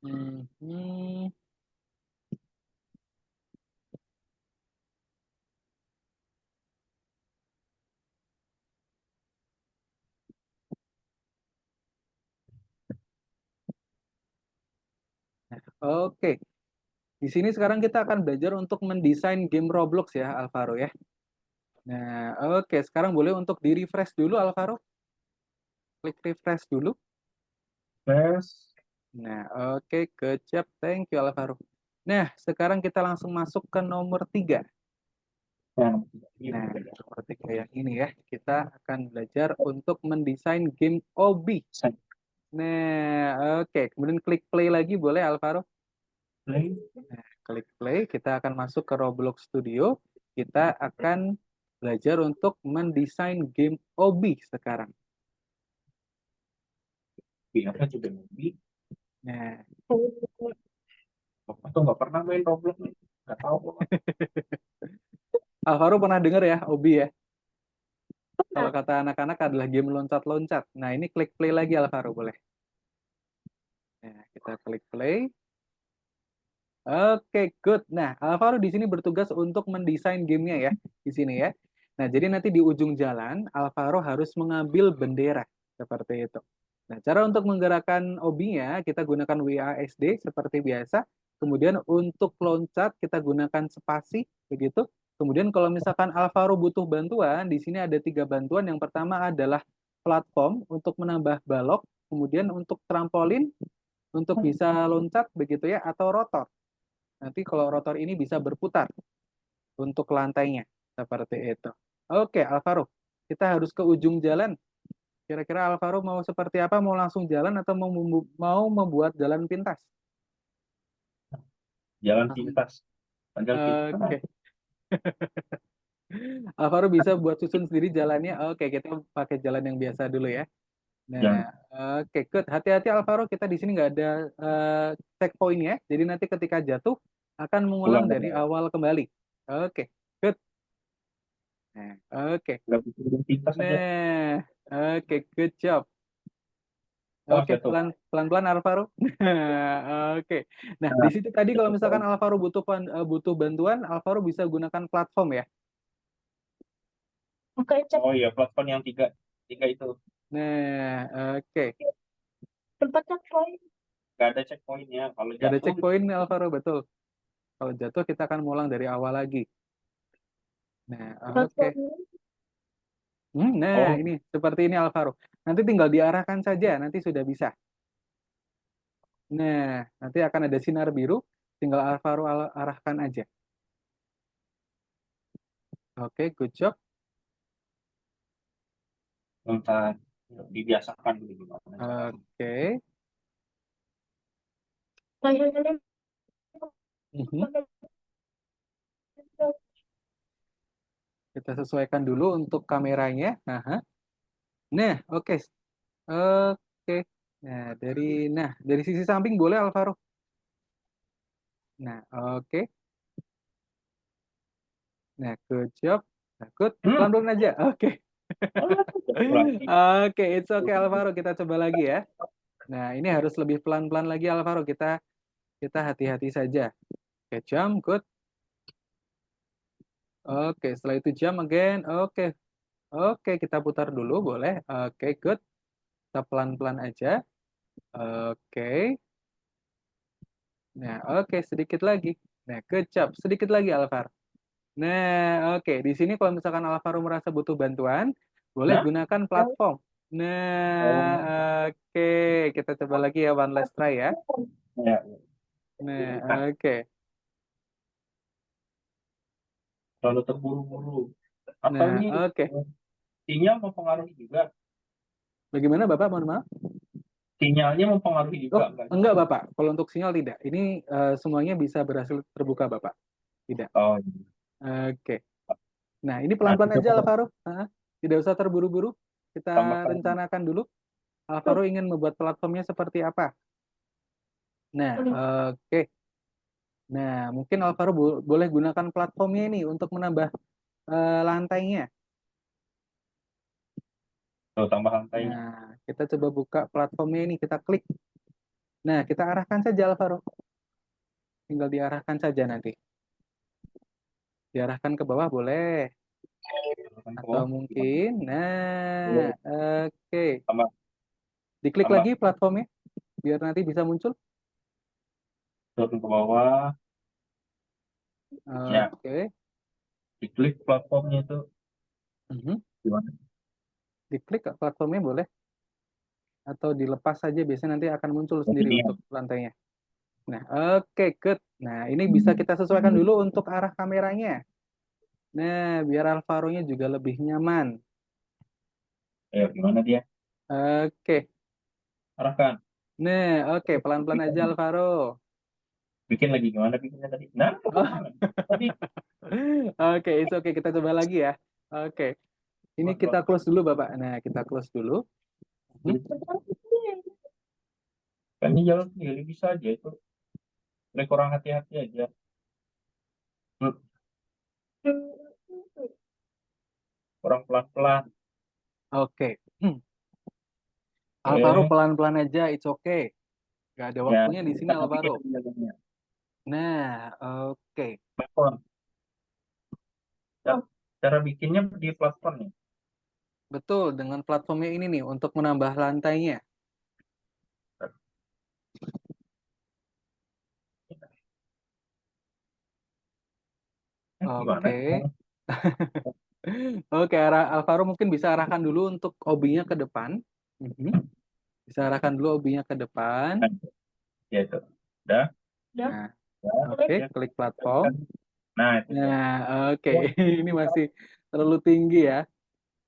Hmm. Oke, di sini sekarang kita akan belajar untuk mendesain game Roblox ya, Alvaro ya. Nah, oke, sekarang boleh untuk di refresh dulu, Alvaro. Klik refresh dulu. Tes. Nah, oke, good job. Thank you, Alvaro. Nah, sekarang kita langsung masuk ke nomor 3. Nah, nomor 3 yang ini ya, kita akan belajar untuk mendesain game OB. Nah, oke, kemudian klik play lagi boleh, Alvaro? Play. Nah, klik play, kita akan masuk ke Roblox Studio. Kita akan belajar untuk mendesain game OB sekarang. Biasa juga movie. Nah, Atau nggak pernah main Roblox nih? Nggak tahu. Alvaro pernah dengar ya OB ya? Kalau kata anak-anak adalah game loncat-loncat. Nah, ini klik play lagi, Alvaro, boleh. Nah, kita klik play. Oke, good. Nah, Alvaro di sini bertugas untuk mendesain gamenya ya, di sini ya. Nah, jadi nanti di ujung jalan, Alvaro harus mengambil bendera, seperti itu. Nah, cara untuk menggerakkan OB-nya, kita gunakan WASD seperti biasa. Kemudian untuk loncat, kita gunakan spasi, begitu. Kemudian kalau misalkan Alvaro butuh bantuan, di sini ada 3 bantuan. Yang pertama adalah platform untuk menambah balok, kemudian untuk trampolin, untuk bisa loncat, begitu ya, atau rotor. Nanti kalau rotor ini bisa berputar untuk lantainya. Seperti itu. Oke, Alvaro. Kita harus ke ujung jalan. Kira-kira Alvaro mau seperti apa? Mau langsung jalan atau mau membuat jalan pintas? Jalan pintas. Oke. Alvaro bisa buat susun sendiri jalannya. Oke, kita pakai jalan yang biasa dulu ya. Nah, oke, good. Hati-hati Alvaro, kita di sini nggak ada checkpoint ya. Jadi nanti ketika jatuh akan mengulang dari awal kembali. Oke, good. Nah, oke. Nah, oke, good job. Oke, pelan-pelan Alvaro. Oke. Nah, di situ tadi kalau misalkan Alvaro butuh bantuan, Alvaro bisa gunakan platform ya. Oh iya, platform yang tiga itu. Nah, oke. Tempat checkpoint. Nggak ada checkpointnya. Kalau Gak ada jatuh, checkpoint nih Alvaro, betul. Kalau jatuh kita akan ngulang dari awal lagi. Nah, oke. Platformnya Nah, Oh, ini seperti ini Alvaro. Nanti tinggal diarahkan saja, nanti sudah bisa. Nah, nanti akan ada sinar biru, tinggal Alvaro arahkan aja. Oke, good job. bentar. Dibiasakan dulu gimana cara. Oke. kayaknya Mhm. pakai Kita sesuaikan dulu untuk kameranya. Aha. Nah, oke. Oke. Nah, dari sisi samping boleh Alvaro. Nah, oke. Nah, good job. Nah, good. Pelan-pelan aja. Oke. Berarti Oke, it's okay Alvaro. Kita coba lagi ya. Nah, ini harus lebih pelan-pelan lagi Alvaro. Kita hati-hati saja. Oke, jump, good. Oke, setelah itu jump again. Oke. Oke, kita putar dulu boleh. Oke, good. Kita pelan-pelan aja. Oke. Nah, oke, sedikit lagi. Nah, good job. Sedikit lagi Alvaro. Nah, oke. Di sini kalau misalkan Alvaro merasa butuh bantuan, boleh nah, gunakan platform. Nah, oh, oke. Kita coba lagi ya, one last try ya. ya. Nah, Nah, oke. terlalu terburu-buru. Atau Nah, ini oke. sinyal mempengaruhi juga. Bagaimana Bapak? Mohon maaf. Sinyalnya mempengaruhi Oh, juga enggak? enggak Bapak. Kalau untuk sinyal tidak. Ini semuanya bisa berhasil terbuka Bapak. Tidak. Oh, iya. Oke. Nah, ini Nah, pelan-pelan aja coba Alvaro. Tidak usah terburu-buru. Kita tambahkan. rencanakan dulu. Alvaro ingin membuat platformnya seperti apa. Nah, oke. Nah, mungkin Alvaro boleh gunakan platformnya ini untuk menambah lantainya. Tuh, tambah lantainya. Nah, kita coba buka platformnya ini. Kita klik. Nah, kita arahkan saja Alvaro. Tinggal diarahkan saja nanti. Diarahkan ke bawah boleh. Tambahkan ke Atau bawah. mungkin, Boleh. oke. Tambah, Diklik tambah. lagi platformnya. Biar nanti bisa muncul. Turun ke bawah. Ya, Oke. diklik platformnya itu Mhm. gimana? Diklik platformnya boleh. Atau dilepas saja. Biasanya nanti akan muncul Oh, sendiri ini ya. untuk lantainya. Nah, oke, good. Nah, ini bisa kita sesuaikan dulu untuk arah kameranya. Nah, biar Alvaro-nya juga lebih nyaman. Ayo, gimana dia? Oke. Arahkan. Nah, oke, pelan-pelan aja Alvaro. Bikin lagi gimana bikinnya tadi? Nah, Oh. tadi Oke, it's okay. Kita coba lagi ya. Oke. Ini kita pelan-pelan. close dulu, Bapak. Nah, kita close dulu. Hmm. Kan ini jalan sendiri bisa aja itu. Lebih kurang hati-hati aja. Hmm, kurang pelan-pelan. Oke. Alvaro Oke. pelan-pelan aja, it's okay. Gak ada Ya, waktunya di sini, kita bikin Alvaro. jalannya. Nah, oke. Platform. Cara bikinnya di platform nih. Betul, dengan platformnya ini nih, untuk menambah lantainya. Gimana? Oke. Oke, Alvaro mungkin bisa arahkan dulu untuk obinya ke depan. Mhm. Bisa arahkan dulu obinya ke depan. Ya itu. Udah. udah. Nah, Udah. oke, Ya. klik platform. Nah, itu dia. Nah, oke. Ini masih terlalu tinggi ya.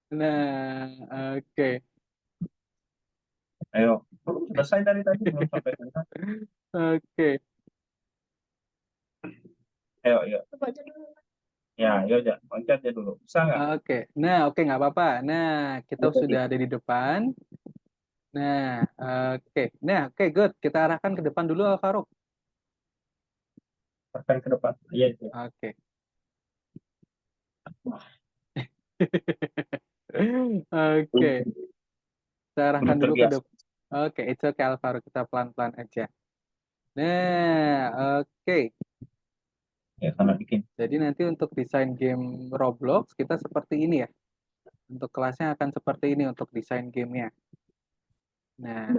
Nah, oke. Ayo. Belum selesai dari tadi belum sampai sana. Oke. Ayo, ayo. Coba aja dulu. Ya, ayo aja. Loncat aja dulu. Bisa nggak? Oke. Nah, oke nggak apa-apa. Nah, kita Ayo, tadi. sudah ada di depan. Nah, oke. Nah, oke, good. Kita arahkan ke depan dulu, Alvaro. Tekan ke depan. Iya itu. Oke. Oke. Kita arahkan Belum dulu ke terbiasa. depan. Oke, it's okay, Alvaro. Kita pelan-pelan aja. Nah, oke. Ya, sana bikin. Jadi nanti untuk desain game Roblox, kita seperti ini ya. Untuk kelasnya akan seperti ini untuk desain gamenya. Nah,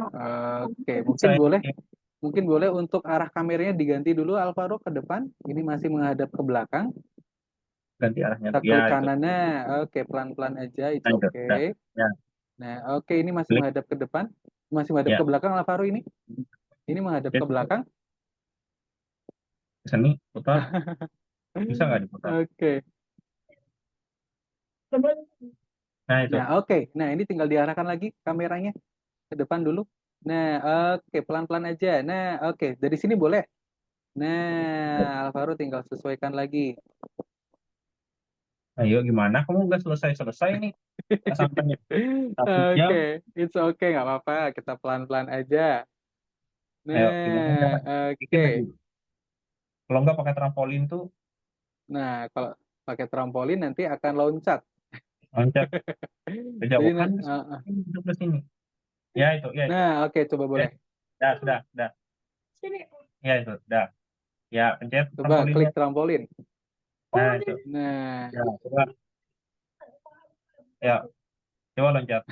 oke. Bisa Mungkin boleh untuk arah kameranya diganti dulu Alvaro ke depan. Ini masih menghadap ke belakang. ganti arahnya. Kita Ya klik itu. kanannya, oke pelan-pelan aja, it's Nah, itu. okay. Dah. Ya, Nah, oke ini masih klik. menghadap ke depan, masih menghadap Ya. ke belakang Alvaro ini. Ini menghadap Ya, ke belakang. sini putar. Bisa nggak diputar? Oke. Nah, itu. Nah, oke. Nah, ini tinggal diarahkan lagi kameranya ke depan dulu. Nah, oke, pelan-pelan aja. Nah, oke, dari sini boleh. Nah, Alvaro tinggal sesuaikan lagi. Ayo, gimana? Kamu nggak selesai-selesai nih. Nggak sampai 1 jam. Oke, it's okay, nggak apa-apa. Kita pelan-pelan aja. Ayo, gimana cara Nah, bikin oke. lagi? Kalau nggak pakai trampolin tuh Nah, kalau pakai trampolin nanti akan loncat. loncat Jadi, kejauhan bisa hidup ke sini. Ya itu, ya itu. nah, oke, coba Ya, boleh. sudah. Ya itu, dah. Ya, pencet Coba trampolinnya. klik trampolin. Nah, itu. Nah, Ya, coba. Ya, coba loncat.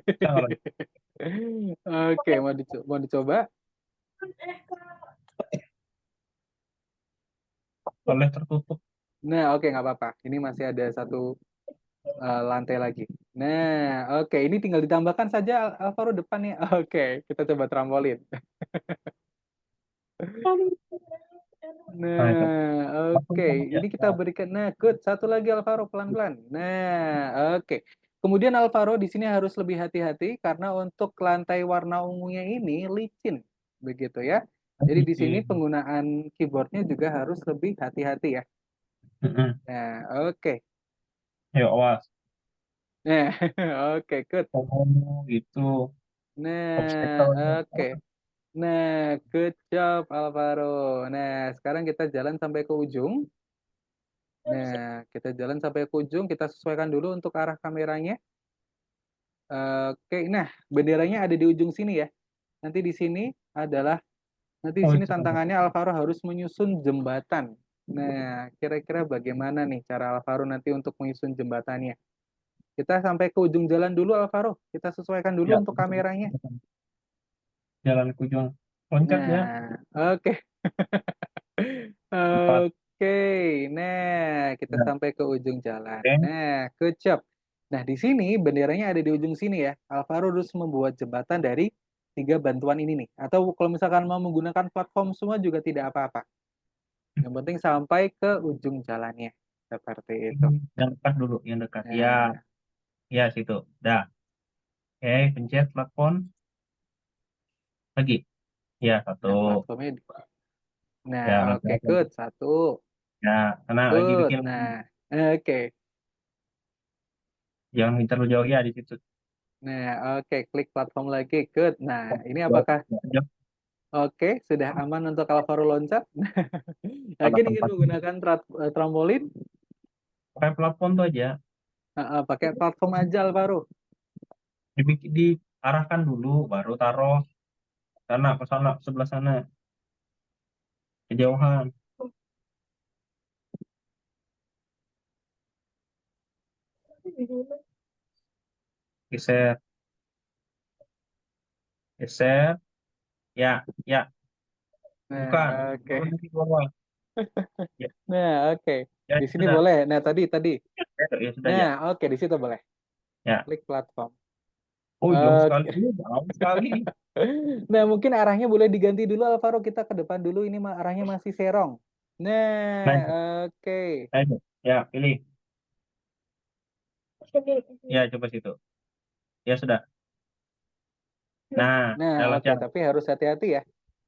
Bisa nggak loncat? oke, mau dicoba? Boleh tertutup. Nah, oke, nggak apa-apa. Ini masih ada satu lantai lagi. Nah, oke, ini tinggal ditambahkan saja Alvaro depannya. Oke, kita coba trampolin. Nah, itu. Nah, oke, Langsung aja. ini kita berikan. Nah, good. Satu lagi Alvaro pelan-pelan. Nah, oke. Kemudian Alvaro di sini harus lebih hati-hati karena untuk lantai warna ungunya ini licin, begitu ya. Jadi di sini Oke. penggunaan keyboardnya juga harus lebih hati-hati ya. Mm-mm. Nah, oke. Ayo, awas. Nah, oke, good. Oh, gitu. Nah, Obstacle-nya. oke. Nah, good job Alvaro. Nah, sekarang kita jalan sampai ke ujung. Nah, kita jalan sampai ke ujung, kita sesuaikan dulu untuk arah kameranya. Oke, nah benderanya ada di ujung sini ya. Nanti di sini adalah, nanti di Oh, sini itu. tantangannya Alvaro harus menyusun jembatan. Nah, kira-kira bagaimana nih cara Alvaro nanti untuk menyusun jembatannya? Kita sampai ke ujung jalan dulu Alvaro. Kita sesuaikan dulu Ya, untuk kameranya. jalan ke ujung. Loncat ya. Nah, oke. Empat. Oke, nah kita Ya. sampai ke ujung jalan. Oke. Nah, good job. Nah, di sini benderanya ada di ujung sini ya. Alvaro harus membuat jembatan dari 3 bantuan ini nih. Atau kalau misalkan mau menggunakan platform semua juga tidak apa-apa. Yang penting sampai ke ujung jalannya. Seperti itu. Yang dekat dulu, yang dekat. Ya, Nah, ya situ. Dah. Oke, pencet platform lagi. Ya, satu. nah platformnya. Nah, Ya, oke, loncat lagi. good. Satu. Ya, karena lagi Good. bikin lagi. Nah, oke. Jangan terlalu jauh ya di situ. Nah, oke, klik platform lagi. Good. Nah, ini Jauh, apakah jauh. oke, sudah aman untuk Alvaro loncat? Salah Yakin ingin tempat. menggunakan trampolin? Pakai platform tuh aja. Pakai platform aja Alvaro. Diarahkan dulu, baru taruh sana ke sana sebelah sana kejauhan. Geser, geser. Ya, ya. Bukan. Nah, oke. Turun di bawah. Ya, Nah, oke. ya Di sini sudah. boleh. Nah, tadi. Ya sudah Nah, ya. oke, di situ boleh. Ya. Klik platform. Oh, jauh sekali. Oke. Jauh sekali. Nah, mungkin arahnya boleh diganti dulu Alvaro. Kita ke depan dulu. Ini arahnya masih serong. Nah, Nah, oke. ayo. Ya, pilih. Ya, coba situ. Ya sudah. Nah, Nah, udah oke. loncat. Tapi harus hati-hati ya.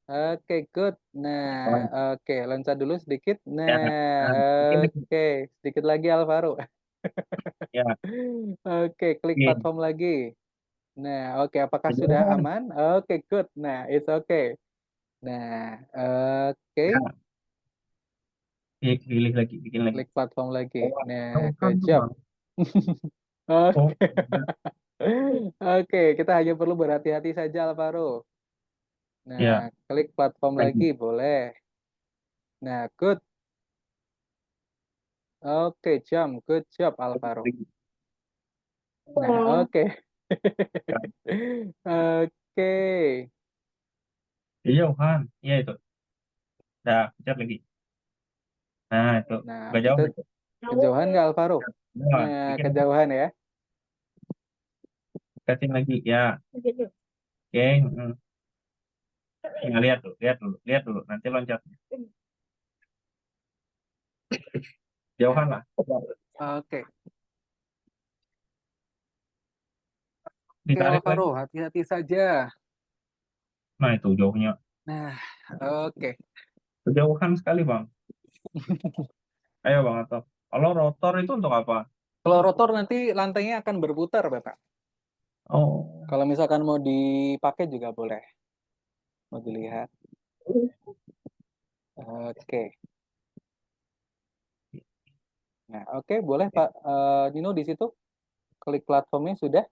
Oke, good. Nah, Oh, oke. Loncat dulu sedikit. ya. Nah, Nah, bikin lagi. oke. Sedikit lagi Alvaro. Ya, Oke, klik bikin. platform lagi. Nah, oke, apakah sudah Kejauhan. aman? Oke, good. Nah, it's okay. Nah, oke, Ya, pilih lagi, bikin lagi. klik platform lagi. Oh, Nah, jauhan good tuh, job. Bang. Oh, Oke, oke, kita hanya perlu berhati-hati saja, Alvaro. ya. Nah, klik platform Lagi. lagi, boleh. Nah, good. Oke, good job, Alvaro. Lagi. Nah, oke. Ya. Oke. Kejauhan. Ya, itu. Dah, pencet lagi. Nah, itu. Nah, Gak jauh itu. Kejauhan nggak Alvaro? Nah, Nah, bikin kejauhan ya. setting lagi ya. Begitu. Oke. Nah, lihat dulu. Nanti loncat. Jauhan lah. Oke. Oke Ditarik lagi. Alvaro, hati-hati saja. Nah, itu jauhnya. Nah, oke. Kejauhan sekali, Bang. Ayo, Bang Ato. Kalau rotor itu untuk apa? Kalau rotor nanti lantainya akan berputar, Bapak. Oh, Kalau misalkan mau dipakai juga boleh. Mau dilihat. Oke. Nah, oke, boleh Pak Nino di situ. Klik platformnya sudah.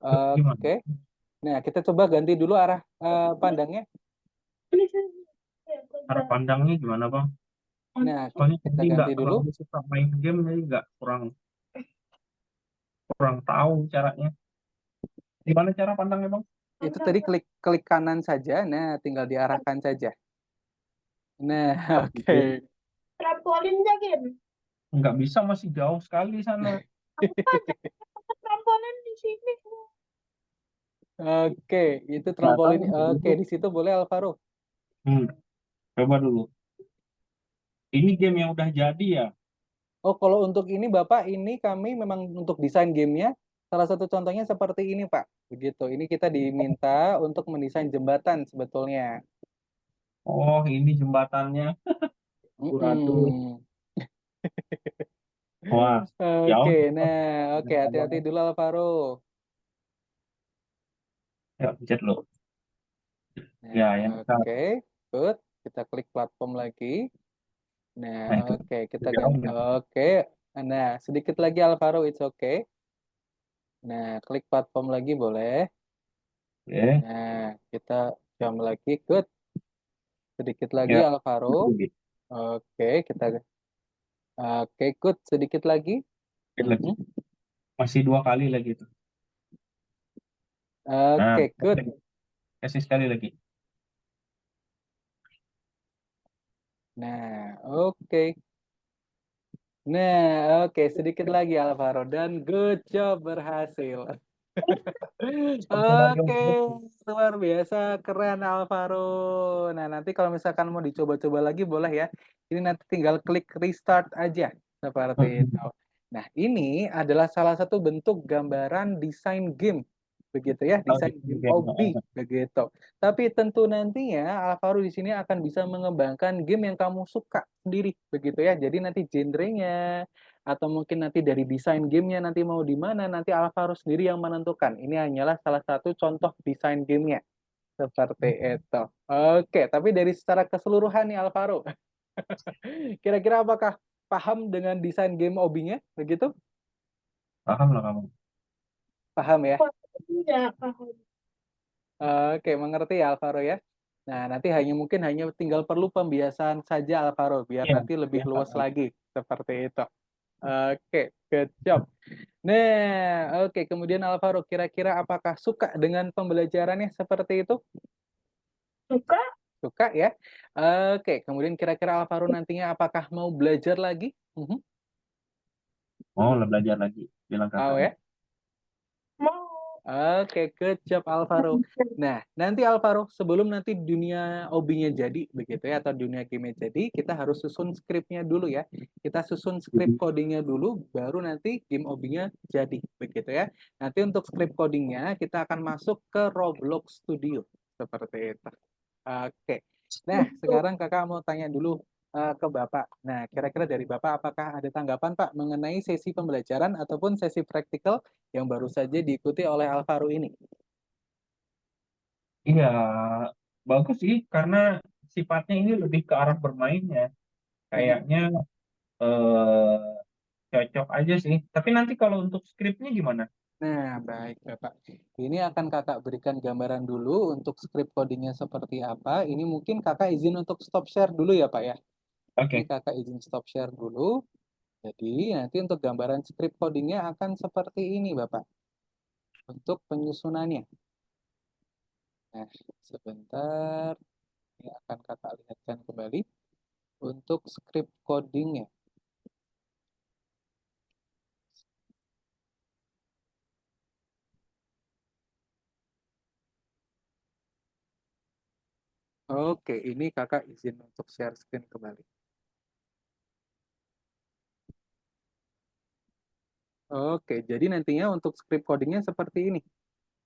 gimana? Oke. Nah, kita coba ganti dulu arah pandangnya. Cara pandangnya gimana, Bang? Nah, Soalnya kita tadi nggak ganti dulu. terlalu suka main game, jadi nggak kurang tahu caranya. Gimana cara pandangnya, Bang? Itu tadi klik kanan saja. Nah, tinggal diarahkan saja. Nah, oke. Trampolin Jakin. Nggak bisa, masih jauh sekali sana. Trampolin di sini. Oke, itu Nggak tahu. trampolin. Oke, di situ boleh Alvaro. Coba dulu. Ini game yang udah jadi ya? Oh, kalau untuk ini Bapak, ini kami memang untuk desain gamenya, salah satu contohnya seperti ini Pak. Begitu, ini kita diminta untuk mendesain jembatan sebetulnya. Oh, ini jembatannya. Waduh. Mm-mm. Wah, jauh. Oke, nah, oke, hati-hati dulu Alvaro. Ya, pencet lo. Nah, Ya, yang besar. oke, good. Kita klik platform lagi. Nah, Nah, itu oke, kita jauh ganti. ya. Oke, nah, sedikit lagi Alvaro, it's okay. Nah, klik platform lagi boleh. Oke. Nah, kita jam lagi, good. Sedikit lagi Ya, Alvaro. Oke, kita oke, good. Sedikit lagi. lagi. Masih 2 kali lagi itu. Nah, Oke, good. kasih sekali lagi. Nah, oke. Nah, oke, sedikit lagi Alvaro dan good job berhasil. Oke, luar biasa, keren Alvaro. Nah, nanti kalau misalkan mau dicoba-coba lagi boleh ya. Ini nanti tinggal klik restart aja seperti itu. Nah, ini adalah salah satu bentuk gambaran desain game. Begitu ya, desain game hobby begitu. Tapi tentu nantinya Alvaro di sini akan bisa mengembangkan game yang kamu suka sendiri begitu ya. Jadi nanti genrenya atau mungkin nanti dari desain gamenya nanti mau di mana nanti Alvaro sendiri yang menentukan. Ini hanyalah salah satu contoh desain gamenya seperti itu. Oke, tapi dari secara keseluruhan nih Alvaro, kira-kira apakah paham dengan desain game hobinya begitu? Paham lah kamu. Paham ya? Tidak paham. Oke, mengerti ya Alvaro ya. Nah, nanti mungkin hanya tinggal perlu pembiasaan saja Alvaro biar Iya, nanti lebih biasa luas aja. lagi seperti itu. Oke, good job. Nah, oke, kemudian Alvaro kira-kira apakah suka dengan pembelajarannya seperti itu? Suka? Suka ya. Oke, kemudian kira-kira Alvaro nantinya apakah mau belajar lagi? Mhm. Mau lah belajar lagi, bilang Mau kakaknya. ya? Mau. Oke, good job Alvaro. Nah, nanti Alvaro, sebelum nanti dunia hobinya jadi, begitu ya, atau dunia game jadi, kita harus susun skripnya dulu ya. Kita susun skrip codingnya dulu, baru nanti game hobinya jadi, begitu ya. Nanti untuk skrip codingnya, kita akan masuk ke Roblox Studio, seperti itu. Oke. Nah, sekarang kakak mau tanya dulu ke Bapak. Nah, kira-kira dari Bapak apakah ada tanggapan Pak mengenai sesi pembelajaran ataupun sesi praktikal yang baru saja diikuti oleh Alvaro ini? Iya, bagus sih karena sifatnya ini lebih ke arah bermain ya. Kayaknya eh, cocok aja sih. Tapi nanti kalau untuk skripnya gimana? Nah, baik Bapak. Ini akan kakak berikan gambaran dulu untuk script codingnya seperti apa. Ini mungkin kakak izin untuk stop share dulu ya Pak ya. Ini Oke. kakak izin stop share dulu. Jadi nanti untuk gambaran script codingnya akan seperti ini Bapak. Untuk penyusunannya. Nah, sebentar. Ini akan kakak lihatkan kembali. untuk script codingnya. Oke, ini kakak izin untuk share screen kembali. Oke, jadi nantinya untuk script codingnya seperti ini,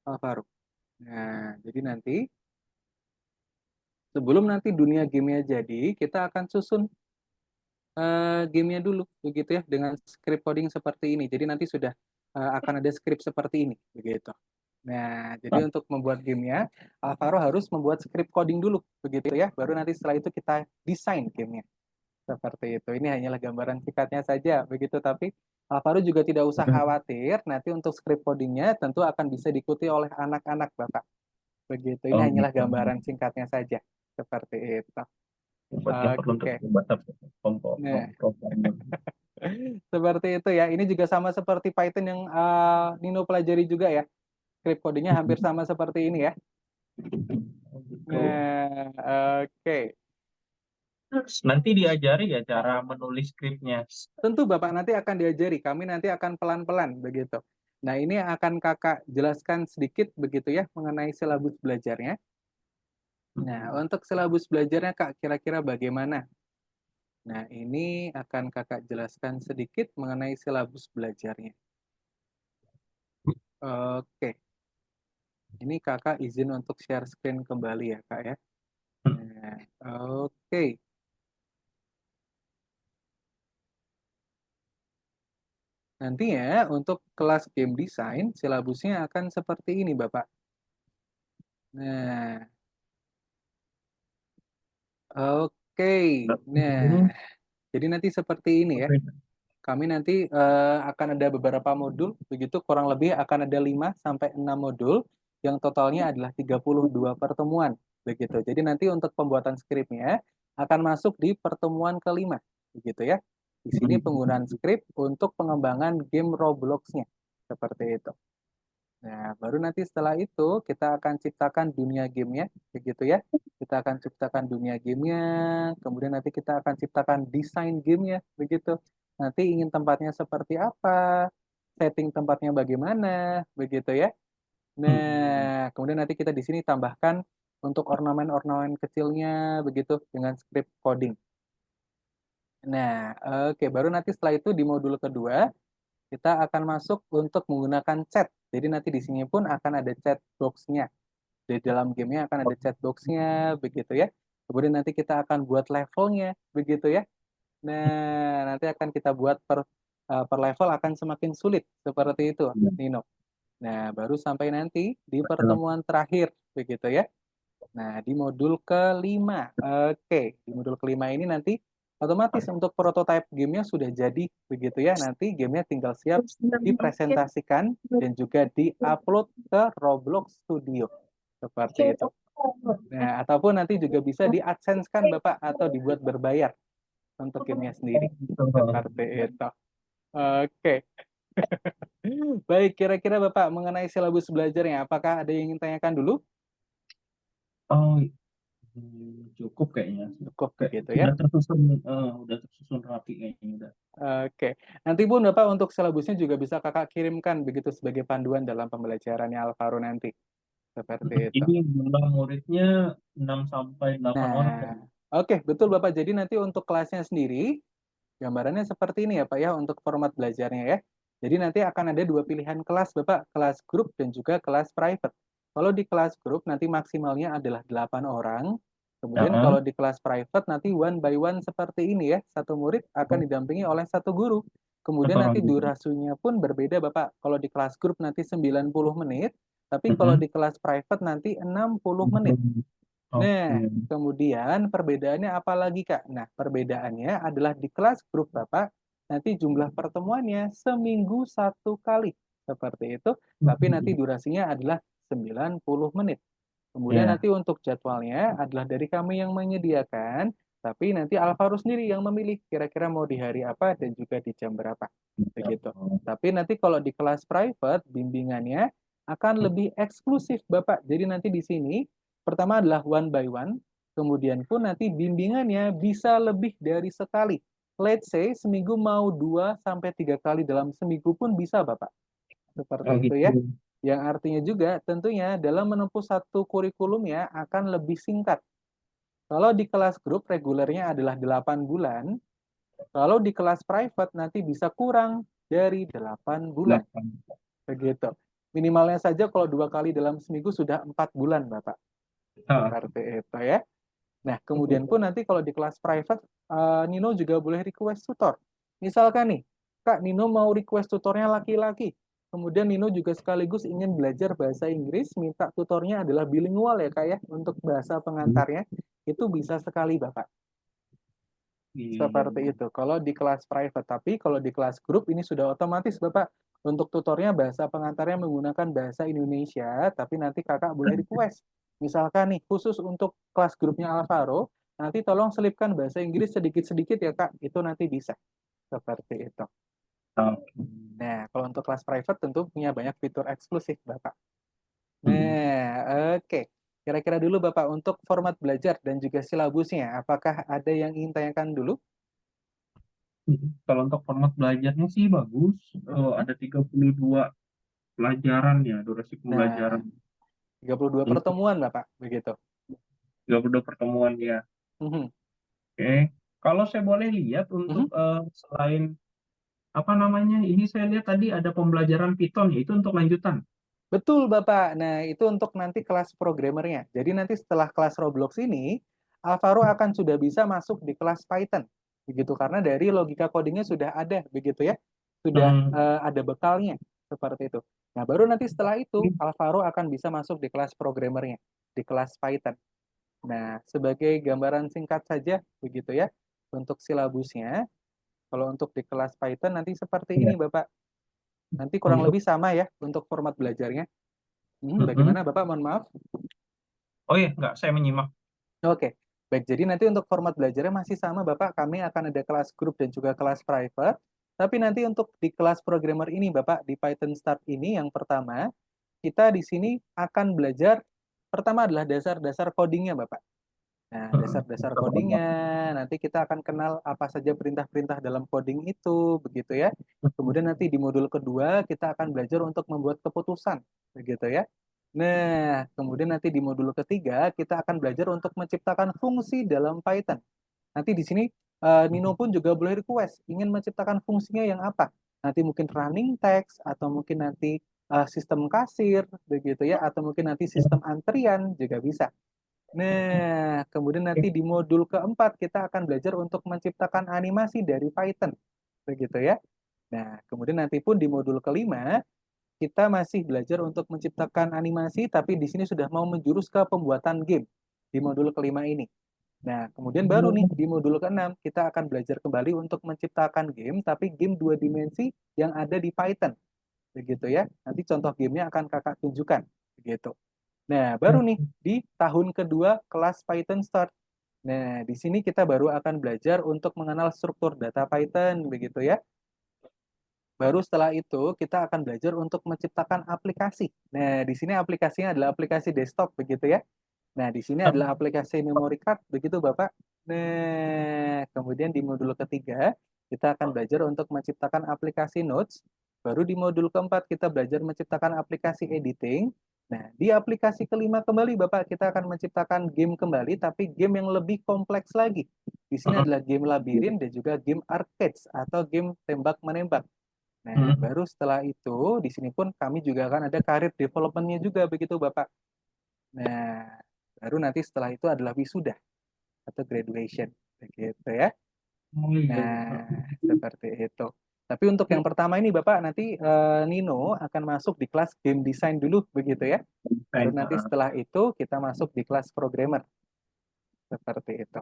Alvaro. Nah, jadi nanti sebelum nanti dunia gamenya jadi, kita akan susun gamenya dulu, begitu ya, dengan script coding seperti ini. Jadi nanti sudah akan ada script seperti ini, begitu. Nah, jadi untuk membuat gamenya, Alvaro harus membuat script coding dulu, begitu ya. Baru nanti setelah itu kita desain gamenya. Seperti itu. Ini hanyalah gambaran singkatnya saja, begitu. Tapi Alvaro juga tidak usah khawatir, nanti untuk script codingnya tentu akan bisa diikuti oleh anak-anak, Bapak. Begitu. Ini Oh hanyalah gitu. gambaran singkatnya saja. Seperti itu. Obatnya perlu untuk Oke. pembatas Nah, programmer. seperti itu ya. Ini juga sama seperti Python yang Nino pelajari juga ya. Script codingnya hampir sama seperti ini ya. Oh, gitu. Nah, oke. Nanti diajari ya cara menulis skripnya. Tentu Bapak nanti akan diajari, kami nanti akan pelan-pelan begitu. Nah, ini akan Kakak jelaskan sedikit begitu ya mengenai silabus belajarnya. Nah, untuk silabus belajarnya Kak, kira-kira bagaimana? Nah, ini akan Kakak jelaskan sedikit mengenai silabus belajarnya. Oke. Ini Kakak izin untuk share screen kembali ya, Kak ya. Nah, oke. Nantinya untuk kelas game design, silabusnya akan seperti ini, Bapak. Nah, oke. Nah, jadi nanti seperti ini ya. Kami nanti akan ada beberapa modul, begitu kurang lebih akan ada 5 sampai 6 modul yang totalnya adalah 32 pertemuan, begitu. Jadi nanti untuk pembuatan skripnya akan masuk di pertemuan kelima, begitu ya. Di sini penggunaan skrip untuk pengembangan game Roblox-nya, seperti itu. Nah, baru nanti setelah itu kita akan ciptakan dunia gamenya, begitu ya. Kita akan ciptakan dunia gamenya, kemudian nanti kita akan ciptakan desain gamenya, begitu. Nanti ingin tempatnya seperti apa, setting tempatnya bagaimana, begitu ya. Nah, kemudian nanti kita di sini tambahkan untuk ornamen-ornamen kecilnya, begitu, dengan script coding. Nah, oke, baru nanti setelah itu di modul kedua, kita akan masuk untuk menggunakan chat. Jadi nanti di sini pun akan ada chat box-nya. Di dalam gamenya akan ada chat box-nya, begitu ya. Kemudian nanti kita akan buat levelnya, begitu ya. Nah, nanti akan kita buat per level akan semakin sulit, seperti itu, Nino. Nah, baru sampai nanti di pertemuan terakhir, begitu ya. Nah, di modul kelima. Oke, di modul kelima ini nanti otomatis untuk prototipe gamenya sudah jadi, begitu ya. Nanti gamenya tinggal siap dipresentasikan dan juga di-upload ke Roblox Studio. Seperti itu. Nah, ataupun nanti juga bisa di-adsense-kan Bapak atau dibuat berbayar untuk gamenya sendiri. Seperti itu. Oke. Baik, kira-kira Bapak mengenai silabus belajarnya, apakah ada yang ingin tanyakan dulu? Oh, cukup kayaknya. Cukup begitu ya. Udah tersusun rapi kayaknya udah. Oke, nanti pun Bapak untuk silabusnya juga bisa Kakak kirimkan begitu sebagai panduan dalam pembelajarannya Alvaro nanti. Seperti itu. Ini jumlah muridnya 6 sampai 8 orang kan? Nah, oke, betul Bapak. Jadi nanti untuk kelasnya sendiri, gambarannya seperti ini ya Pak ya, untuk format belajarnya ya. Jadi nanti akan ada 2 pilihan kelas Bapak, kelas grup dan juga kelas private. Kalau di kelas grup nanti maksimalnya adalah 8 orang. Kemudian kalau di kelas private nanti one by one seperti ini ya. Satu murid akan didampingi oleh satu guru. Kemudian nanti durasinya pun berbeda Bapak. Kalau di kelas grup nanti 90 menit, tapi kalau di kelas private nanti 60 menit. Nah, kemudian perbedaannya apa lagi, Kak? Nah, perbedaannya adalah di kelas grup Bapak, nanti jumlah pertemuannya seminggu 1 kali. Seperti itu, tapi nanti durasinya adalah 90 menit. Kemudian nanti untuk jadwalnya adalah dari kami yang menyediakan, tapi nanti Alvaro sendiri yang memilih kira-kira mau di hari apa dan juga di jam berapa. Begitu. Tapi nanti kalau di kelas private, bimbingannya akan lebih eksklusif, Bapak. Jadi nanti di sini, pertama adalah one by one. Kemudian pun nanti bimbingannya bisa lebih dari sekali. Let's say seminggu mau 2 sampai 3 kali dalam seminggu pun bisa, Bapak. Oh Seperti itu gitu. ya. Yang artinya juga tentunya dalam menempuh satu kurikulumnya akan lebih singkat. Kalau di kelas grup regulernya adalah 8 bulan, kalau di kelas private nanti bisa kurang dari 8 bulan. 8. Begitu. Minimalnya saja kalau 2 kali dalam seminggu sudah 4 bulan, Bapak. Ah, Seperti itu ya. Nah, kemudian pun nanti kalau di kelas private, Nino juga boleh request tutor. Misalkan nih, Kak, Nino mau request tutornya laki-laki. Kemudian Nino juga sekaligus ingin belajar bahasa Inggris, minta tutornya adalah bilingual ya, Kak ya, untuk bahasa pengantarnya. Itu bisa sekali, Bapak. Seperti iya. itu. Kalau di kelas private, tapi kalau di kelas grup ini sudah otomatis, Bapak. Untuk tutornya bahasa pengantarnya menggunakan bahasa Indonesia, tapi nanti Kakak boleh request. Misalkan nih, khusus untuk kelas grupnya Alvaro, nanti tolong selipkan bahasa Inggris sedikit-sedikit ya, Kak. Itu nanti bisa. Seperti itu. Oke. Nah, kalau untuk kelas private tentu punya banyak fitur eksklusif, Bapak. Hmm. Nah, oke. Kira-kira dulu, Bapak, untuk format belajar dan juga silabusnya, apakah ada yang ingin tanyakan dulu? Kalau untuk format belajarnya sih bagus. Ada 32 pelajaran ya, durasi Nah, pembelajaran. 32 Untuk pertemuan, Bapak, begitu. 32 pertemuan ya. Mhm, Oke. Kalau saya boleh lihat mhm. untuk selain apa namanya, ini saya lihat tadi ada pembelajaran Python ya, itu untuk lanjutan. Betul, Bapak. Nah, itu untuk nanti kelas programmernya. Jadi nanti setelah kelas Roblox ini, Alvaro akan sudah bisa masuk di kelas Python. Begitu, karena dari logika codingnya sudah ada, begitu ya. Sudah Hmm. ada bekalnya, seperti itu. Nah, baru nanti setelah itu, Alvaro akan bisa masuk di kelas programmernya, di kelas Python. Nah, sebagai gambaran singkat saja, begitu ya, untuk silabusnya. Kalau untuk di kelas Python nanti seperti Iya. ini, Bapak. Nanti kurang Untuk lebih sama ya untuk format belajarnya. Mm-mm. Bagaimana Bapak? Mohon maaf. Oh iya, nggak, saya menyimak. Oke, baik. Jadi nanti untuk format belajarnya masih sama, Bapak. Kami akan ada kelas grup dan juga kelas private. Tapi nanti untuk di kelas programmer ini, Bapak, di Python Start ini yang pertama, kita di sini akan belajar pertama adalah dasar-dasar codingnya, Bapak. Nah, dasar-dasar codingnya, nanti kita akan kenal apa saja perintah-perintah dalam coding itu, begitu ya. Kemudian nanti di modul kedua, kita akan belajar untuk membuat keputusan, begitu ya. Nah, kemudian nanti di modul ketiga, kita akan belajar untuk menciptakan fungsi dalam Python. Nanti di sini Nino pun juga boleh request, ingin menciptakan fungsinya yang apa. Nanti mungkin running text, atau mungkin nanti sistem kasir, begitu ya, atau mungkin nanti sistem antrian juga bisa. Nah, kemudian nanti di modul keempat kita akan belajar untuk menciptakan animasi dari Python, begitu ya. Nah, kemudian nanti pun di modul kelima kita masih belajar untuk menciptakan animasi, tapi di sini sudah mau menjurus ke pembuatan game di modul kelima ini. Nah, kemudian baru nih di modul keenam kita akan belajar kembali untuk menciptakan game, tapi game 2 dimensi yang ada di Python, begitu ya. Nanti contoh gamenya akan kakak tunjukkan, begitu. Nah, baru nih di tahun kedua kelas Python Start. Nah, di sini kita baru akan belajar untuk mengenal struktur data Python, begitu ya. Baru setelah itu kita akan belajar untuk menciptakan aplikasi. Nah, di sini aplikasinya adalah aplikasi desktop, begitu ya. Nah, di sini adalah aplikasi memory card, begitu Bapak. Nah, kemudian di modul ketiga kita akan belajar untuk menciptakan aplikasi notes. Baru di modul keempat kita belajar menciptakan aplikasi editing. Nah, di aplikasi kelima kembali Bapak kita akan menciptakan game kembali, tapi game yang lebih kompleks lagi. Di sini adalah game labirin dan juga game arcades atau game tembak-menembak. Nah, baru setelah itu, di sini pun kami juga akan ada karir development-nya juga, begitu Bapak. Nah, baru nanti setelah itu adalah wisuda atau graduation, begitu ya. Oh iya. Nah, seperti itu. Tapi untuk yang pertama ini Bapak, nanti Nino akan masuk di kelas game design dulu, begitu ya. Baru nanti setelah itu kita masuk di kelas programmer, seperti itu.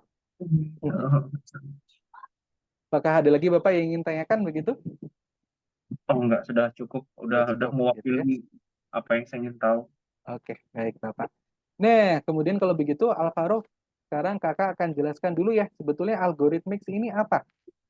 Apakah ada lagi Bapak yang ingin tanyakan begitu? Oh enggak, sudah cukup, udah Cukup, gitu ya. mewakili apa yang saya ingin tahu. Oke, baik Bapak. Nah, kemudian kalau begitu Alvaro, sekarang Kakak akan jelaskan dulu ya, sebetulnya algorithmics ini apa?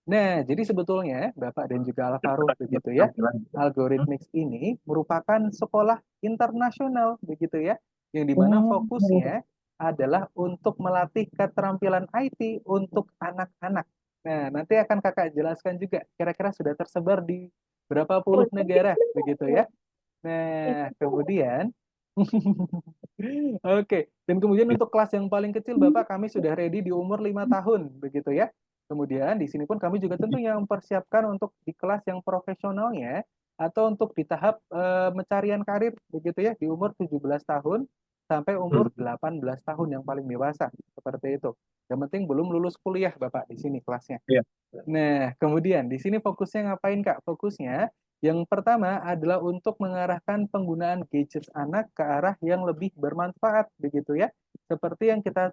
Nah, jadi sebetulnya Bapak dan juga Alvaro begitu ya, algorithmics ini merupakan sekolah internasional begitu ya, yang dimana Oh, fokusnya adalah untuk melatih keterampilan IT untuk anak-anak. Nah, nanti akan kakak jelaskan juga, kira-kira sudah tersebar di berapa puluh negara, begitu ya. Nah, kemudian, oke, dan kemudian untuk kelas yang paling kecil, Bapak, kami sudah ready di umur 5 tahun, begitu ya. Kemudian di sini pun kami juga tentunya mempersiapkan untuk di kelas yang profesionalnya atau untuk di tahap pencarian karir, begitu ya, di umur 17 tahun sampai umur 18 tahun yang paling dewasa, seperti itu. Yang penting belum lulus kuliah, Bapak, di sini kelasnya. Iya. Nah, kemudian di sini fokusnya ngapain, Kak? Fokusnya yang pertama adalah untuk mengarahkan penggunaan gadget anak ke arah yang lebih bermanfaat, begitu ya. Seperti yang kita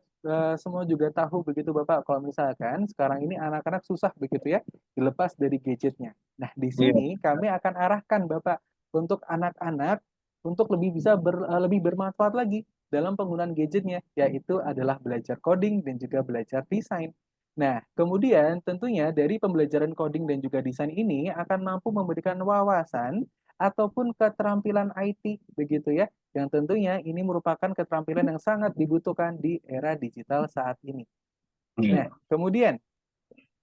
semua juga tahu, begitu Bapak, kalau misalkan sekarang ini anak-anak susah, begitu ya, dilepas dari gadgetnya. Nah, di Iya. sini kami akan arahkan Bapak untuk anak-anak untuk lebih bisa lebih bermanfaat lagi dalam penggunaan gadgetnya, yaitu adalah belajar coding dan juga belajar desain. Nah, kemudian tentunya dari pembelajaran coding dan juga desain ini akan mampu memberikan wawasan ataupun keterampilan IT, begitu ya, yang tentunya ini merupakan keterampilan yang sangat dibutuhkan di era digital saat ini. Nah, Iya. kemudian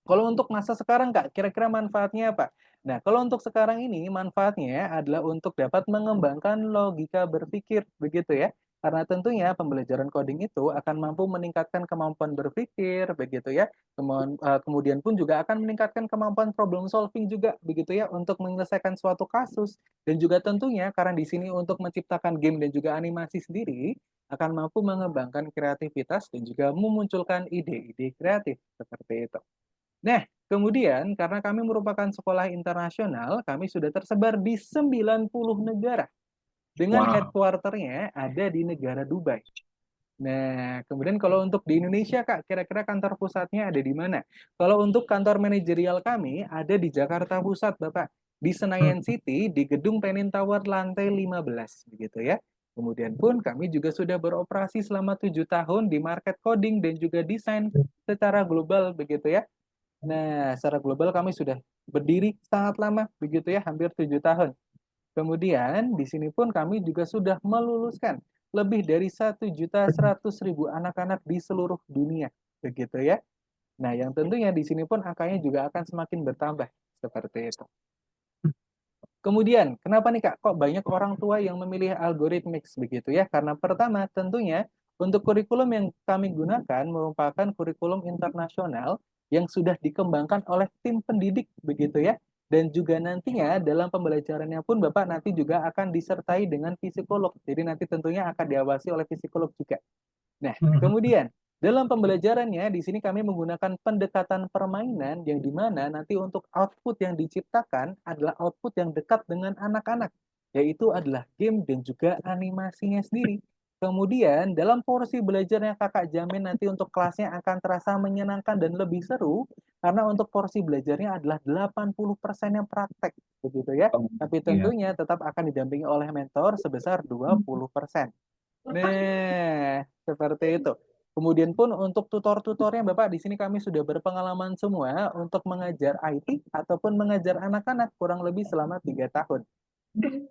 kalau untuk masa sekarang, Kak, kira-kira manfaatnya apa? Nah, kalau untuk sekarang ini manfaatnya adalah untuk dapat mengembangkan logika berpikir, begitu ya. Karena tentunya pembelajaran coding itu akan mampu meningkatkan kemampuan berpikir, begitu ya. Kemudian pun juga akan meningkatkan kemampuan problem solving juga, begitu ya, untuk menyelesaikan suatu kasus. Dan juga tentunya karena di sini untuk menciptakan game dan juga animasi sendiri, akan mampu mengembangkan kreativitas dan juga memunculkan ide-ide kreatif, seperti itu. Nah, kemudian karena kami merupakan sekolah internasional, kami sudah tersebar di 90 negara. Dengan Wow. headquarter-nya ada di negara Dubai. Nah, kemudian kalau untuk di Indonesia, Kak, kira-kira kantor pusatnya ada di mana? Kalau untuk kantor manajerial kami ada di Jakarta Pusat, Bapak. Di Senayan City, di Gedung Penin Tower lantai 15, begitu ya. Kemudian pun kami juga sudah beroperasi selama 7 tahun di market coding dan juga desain secara global, begitu ya. Nah, secara global kami sudah berdiri sangat lama, begitu ya, hampir 7 tahun. Kemudian di sini pun kami juga sudah meluluskan lebih dari 1.100.000 anak-anak di seluruh dunia, begitu ya. Nah, yang tentunya di sini pun angkanya juga akan semakin bertambah, seperti itu. Kemudian, kenapa nih Kak, kok banyak orang tua yang memilih algorithmics begitu ya? Karena pertama, tentunya untuk kurikulum yang kami gunakan merupakan kurikulum internasional yang sudah dikembangkan oleh tim pendidik begitu ya. Dan juga nantinya dalam pembelajarannya pun Bapak nanti juga akan disertai dengan psikolog. Jadi nanti tentunya akan diawasi oleh psikolog juga. Nah, kemudian dalam pembelajarannya di sini kami menggunakan pendekatan permainan yang dimana nanti untuk output yang diciptakan adalah output yang dekat dengan anak-anak, yaitu adalah game dan juga animasinya sendiri. Kemudian dalam porsi belajarnya kakak jamin nanti untuk kelasnya akan terasa menyenangkan dan lebih seru karena untuk porsi belajarnya adalah 80% yang praktek, begitu ya. Tapi Iya. tentunya tetap akan didampingi oleh mentor sebesar 20%. Nah, seperti itu. Kemudian pun untuk tutor-tutornya Bapak, di sini kami sudah berpengalaman semua untuk mengajar IT ataupun mengajar anak-anak kurang lebih selama 3 tahun.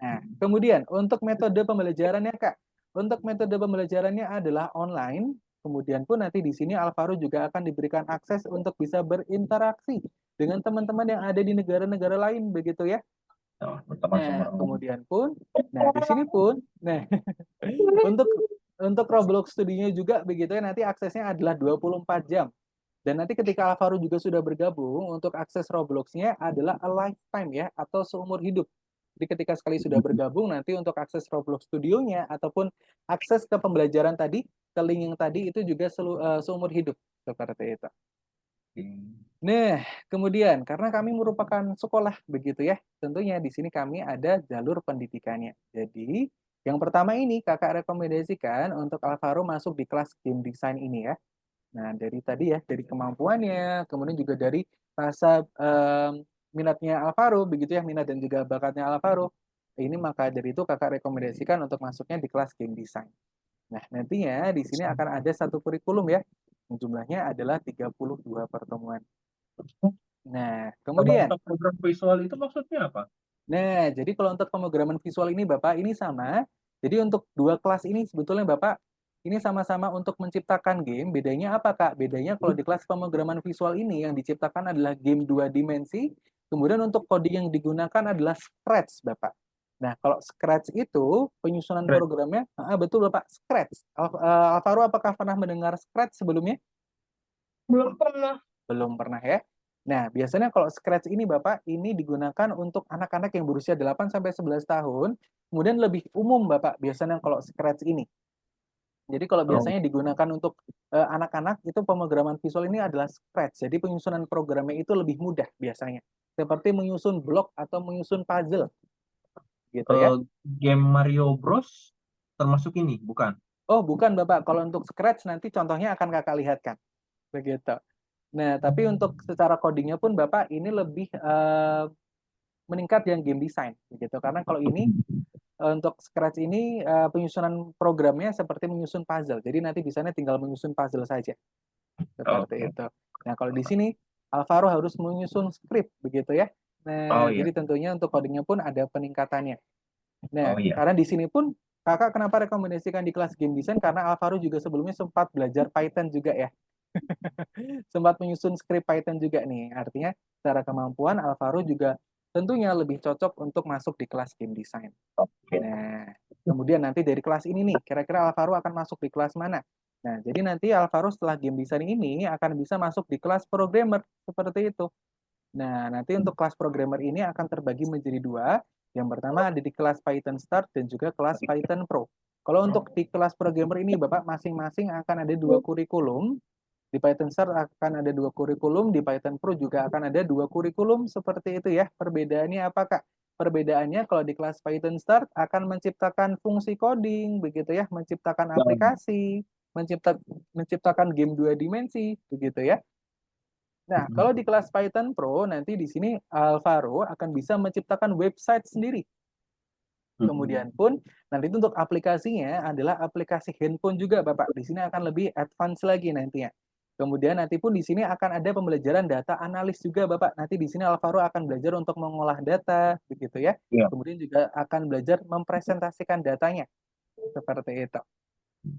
Nah, kemudian untuk metode pembelajarannya Kak, untuk metode pembelajarannya adalah online, kemudian pun nanti di sini Alvaro juga akan diberikan akses untuk bisa berinteraksi dengan teman-teman yang ada di negara-negara lain, begitu ya. Oh, berteman sama Nah, orang. kemudian pun, nah di sini pun, nah untuk Roblox Studio juga begitu ya, nanti aksesnya adalah 24 jam. Dan nanti ketika Alvaro juga sudah bergabung, untuk akses Roblox-nya adalah a lifetime ya, atau seumur hidup. Jadi ketika sekali sudah bergabung, nanti untuk akses Roblox Studio-nya, ataupun akses ke pembelajaran tadi, ke link yang tadi, itu juga seumur hidup. Seperti itu. Nah, kemudian karena kami merupakan sekolah begitu ya, tentunya di sini kami ada jalur pendidikannya. Jadi, yang pertama ini kakak rekomendasikan untuk Alvaro masuk di kelas game design ini ya. Nah, dari tadi ya, dari kemampuannya, kemudian juga dari rasa minatnya Alvaro begitu ya, minat dan juga bakatnya Alvaro. Ini maka dari itu kakak rekomendasikan untuk masuknya di kelas game design. Nah, nantinya di sini akan ada satu kurikulum ya. Jumlahnya adalah 32 pertemuan. Nah, kemudian, Program visual itu maksudnya apa? nah, jadi kalau untuk pemrograman visual ini Bapak, ini sama. Jadi untuk dua kelas ini sebetulnya Bapak ini sama-sama untuk menciptakan game. Bedanya apa, Kak? Bedanya kalau di kelas pemrograman visual ini yang diciptakan adalah game 2 dimensi, kemudian untuk coding yang digunakan adalah Scratch, Bapak. Nah, kalau Scratch itu penyusunan Scratch. programnya, betul Bapak, Scratch. Alvaro, apakah pernah mendengar Scratch sebelumnya? Belum pernah. Belum pernah ya. Nah, biasanya kalau Scratch ini Bapak, ini digunakan untuk anak-anak yang berusia 8 sampai 11 tahun, kemudian lebih umum Bapak, biasanya kalau Scratch ini. Jadi kalau Oh, biasanya digunakan untuk anak-anak, itu pemrograman visual ini adalah Scratch. Jadi penyusunan programnya itu lebih mudah biasanya. Seperti menyusun blok atau menyusun puzzle, gitu ya. game Mario Bros termasuk ini, bukan? Oh, bukan Bapak. Kalau untuk Scratch nanti contohnya akan Kakak lihatkan. Begitu. Nah, tapi untuk secara codingnya pun Bapak ini lebih meningkat yang game design, begitu. Karena kalau ini untuk Scratch ini penyusunan programnya seperti menyusun puzzle. Jadi nanti di sana tinggal menyusun puzzle saja, seperti Oke. itu. Nah, kalau di sini Alvaro harus menyusun script, begitu ya. Oh Nah, iya. jadi tentunya untuk codingnya pun ada peningkatannya. Nah, Oh iya. karena di sini pun Kakak kenapa rekomendasikan di kelas game design? Karena Alvaro juga sebelumnya sempat belajar Python juga ya. Sempat menyusun script Python juga nih. Artinya secara kemampuan Alvaro juga tentunya lebih cocok untuk masuk di kelas game design. Oke. Nah, kemudian nanti dari kelas ini nih, kira-kira Alvaro akan masuk di kelas mana? Nah, jadi nanti Alvaro setelah game design ini akan bisa masuk di kelas programmer, seperti itu. Nah, nanti untuk kelas programmer ini akan terbagi menjadi dua. Yang pertama ada di kelas Python Start dan juga kelas Python Pro. Kalau untuk di kelas programmer ini, Bapak masing-masing akan ada dua kurikulum. Di Python Start akan ada dua kurikulum, di Python Pro juga akan ada dua kurikulum, seperti itu ya. Perbedaannya apa, Kak? Perbedaannya kalau di kelas Python Start akan menciptakan fungsi coding, begitu ya, menciptakan aplikasi, menciptakan game 2 dimensi, begitu ya. Nah, kalau di kelas Python Pro, nanti di sini Alvaro akan bisa menciptakan website sendiri. Kemudian pun, nanti itu untuk aplikasinya adalah aplikasi handphone juga, Bapak. Di sini akan lebih advance lagi nantinya. Kemudian nanti pun di sini akan ada pembelajaran data analis juga, Bapak. Nanti di sini Alvaro akan belajar untuk mengolah data, begitu ya. Iya. Kemudian juga akan belajar mempresentasikan datanya, seperti itu.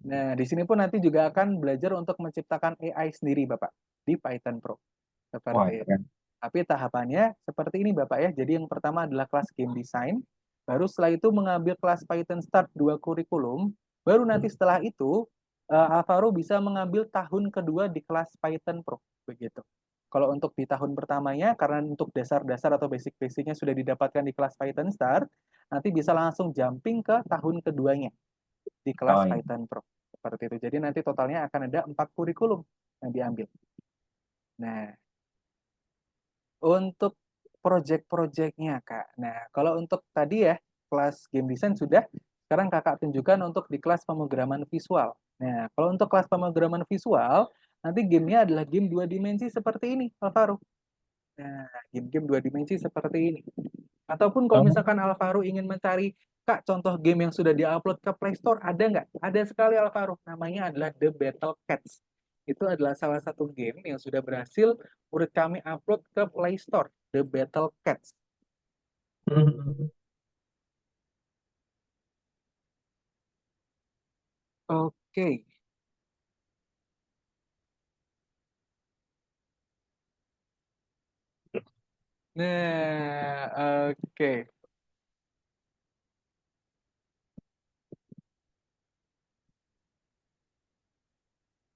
Nah, di sini pun nanti juga akan belajar untuk menciptakan AI sendiri, Bapak, di Python Pro. Wah, Seperti itu. keren. Tapi tahapannya seperti ini, Bapak ya. Jadi yang pertama adalah kelas game design, baru setelah itu mengambil kelas Python Start 2 kurikulum, baru nanti setelah itu Alvaro bisa mengambil tahun kedua di kelas Python Pro, begitu. Kalau untuk di tahun pertamanya, karena untuk dasar-dasar atau basic-basicnya sudah didapatkan di kelas Python Start, nanti bisa langsung jumping ke tahun keduanya di kelas Oh iya. Python Pro. Seperti itu. Jadi nanti totalnya akan ada 4 kurikulum yang diambil. Nah, untuk project-projectnya, Kak. Nah, kalau untuk tadi ya, kelas game design sudah, sekarang Kakak tunjukkan untuk di kelas pemrograman visual. Nah, kalau untuk kelas pemrograman visual, nanti gamenya adalah game 2 dimensi seperti ini, Alvaro. Nah, game-game 2 dimensi seperti ini. Ataupun kalau Oh, misalkan Alvaro ingin mencari, Kak, contoh game yang sudah di-upload ke Play Store, ada nggak? Ada sekali, Alvaro. Namanya adalah The Battle Cats. Itu adalah salah satu game yang sudah berhasil murid kami upload ke Play Store. The Battle Cats. Oke. Nah, oke.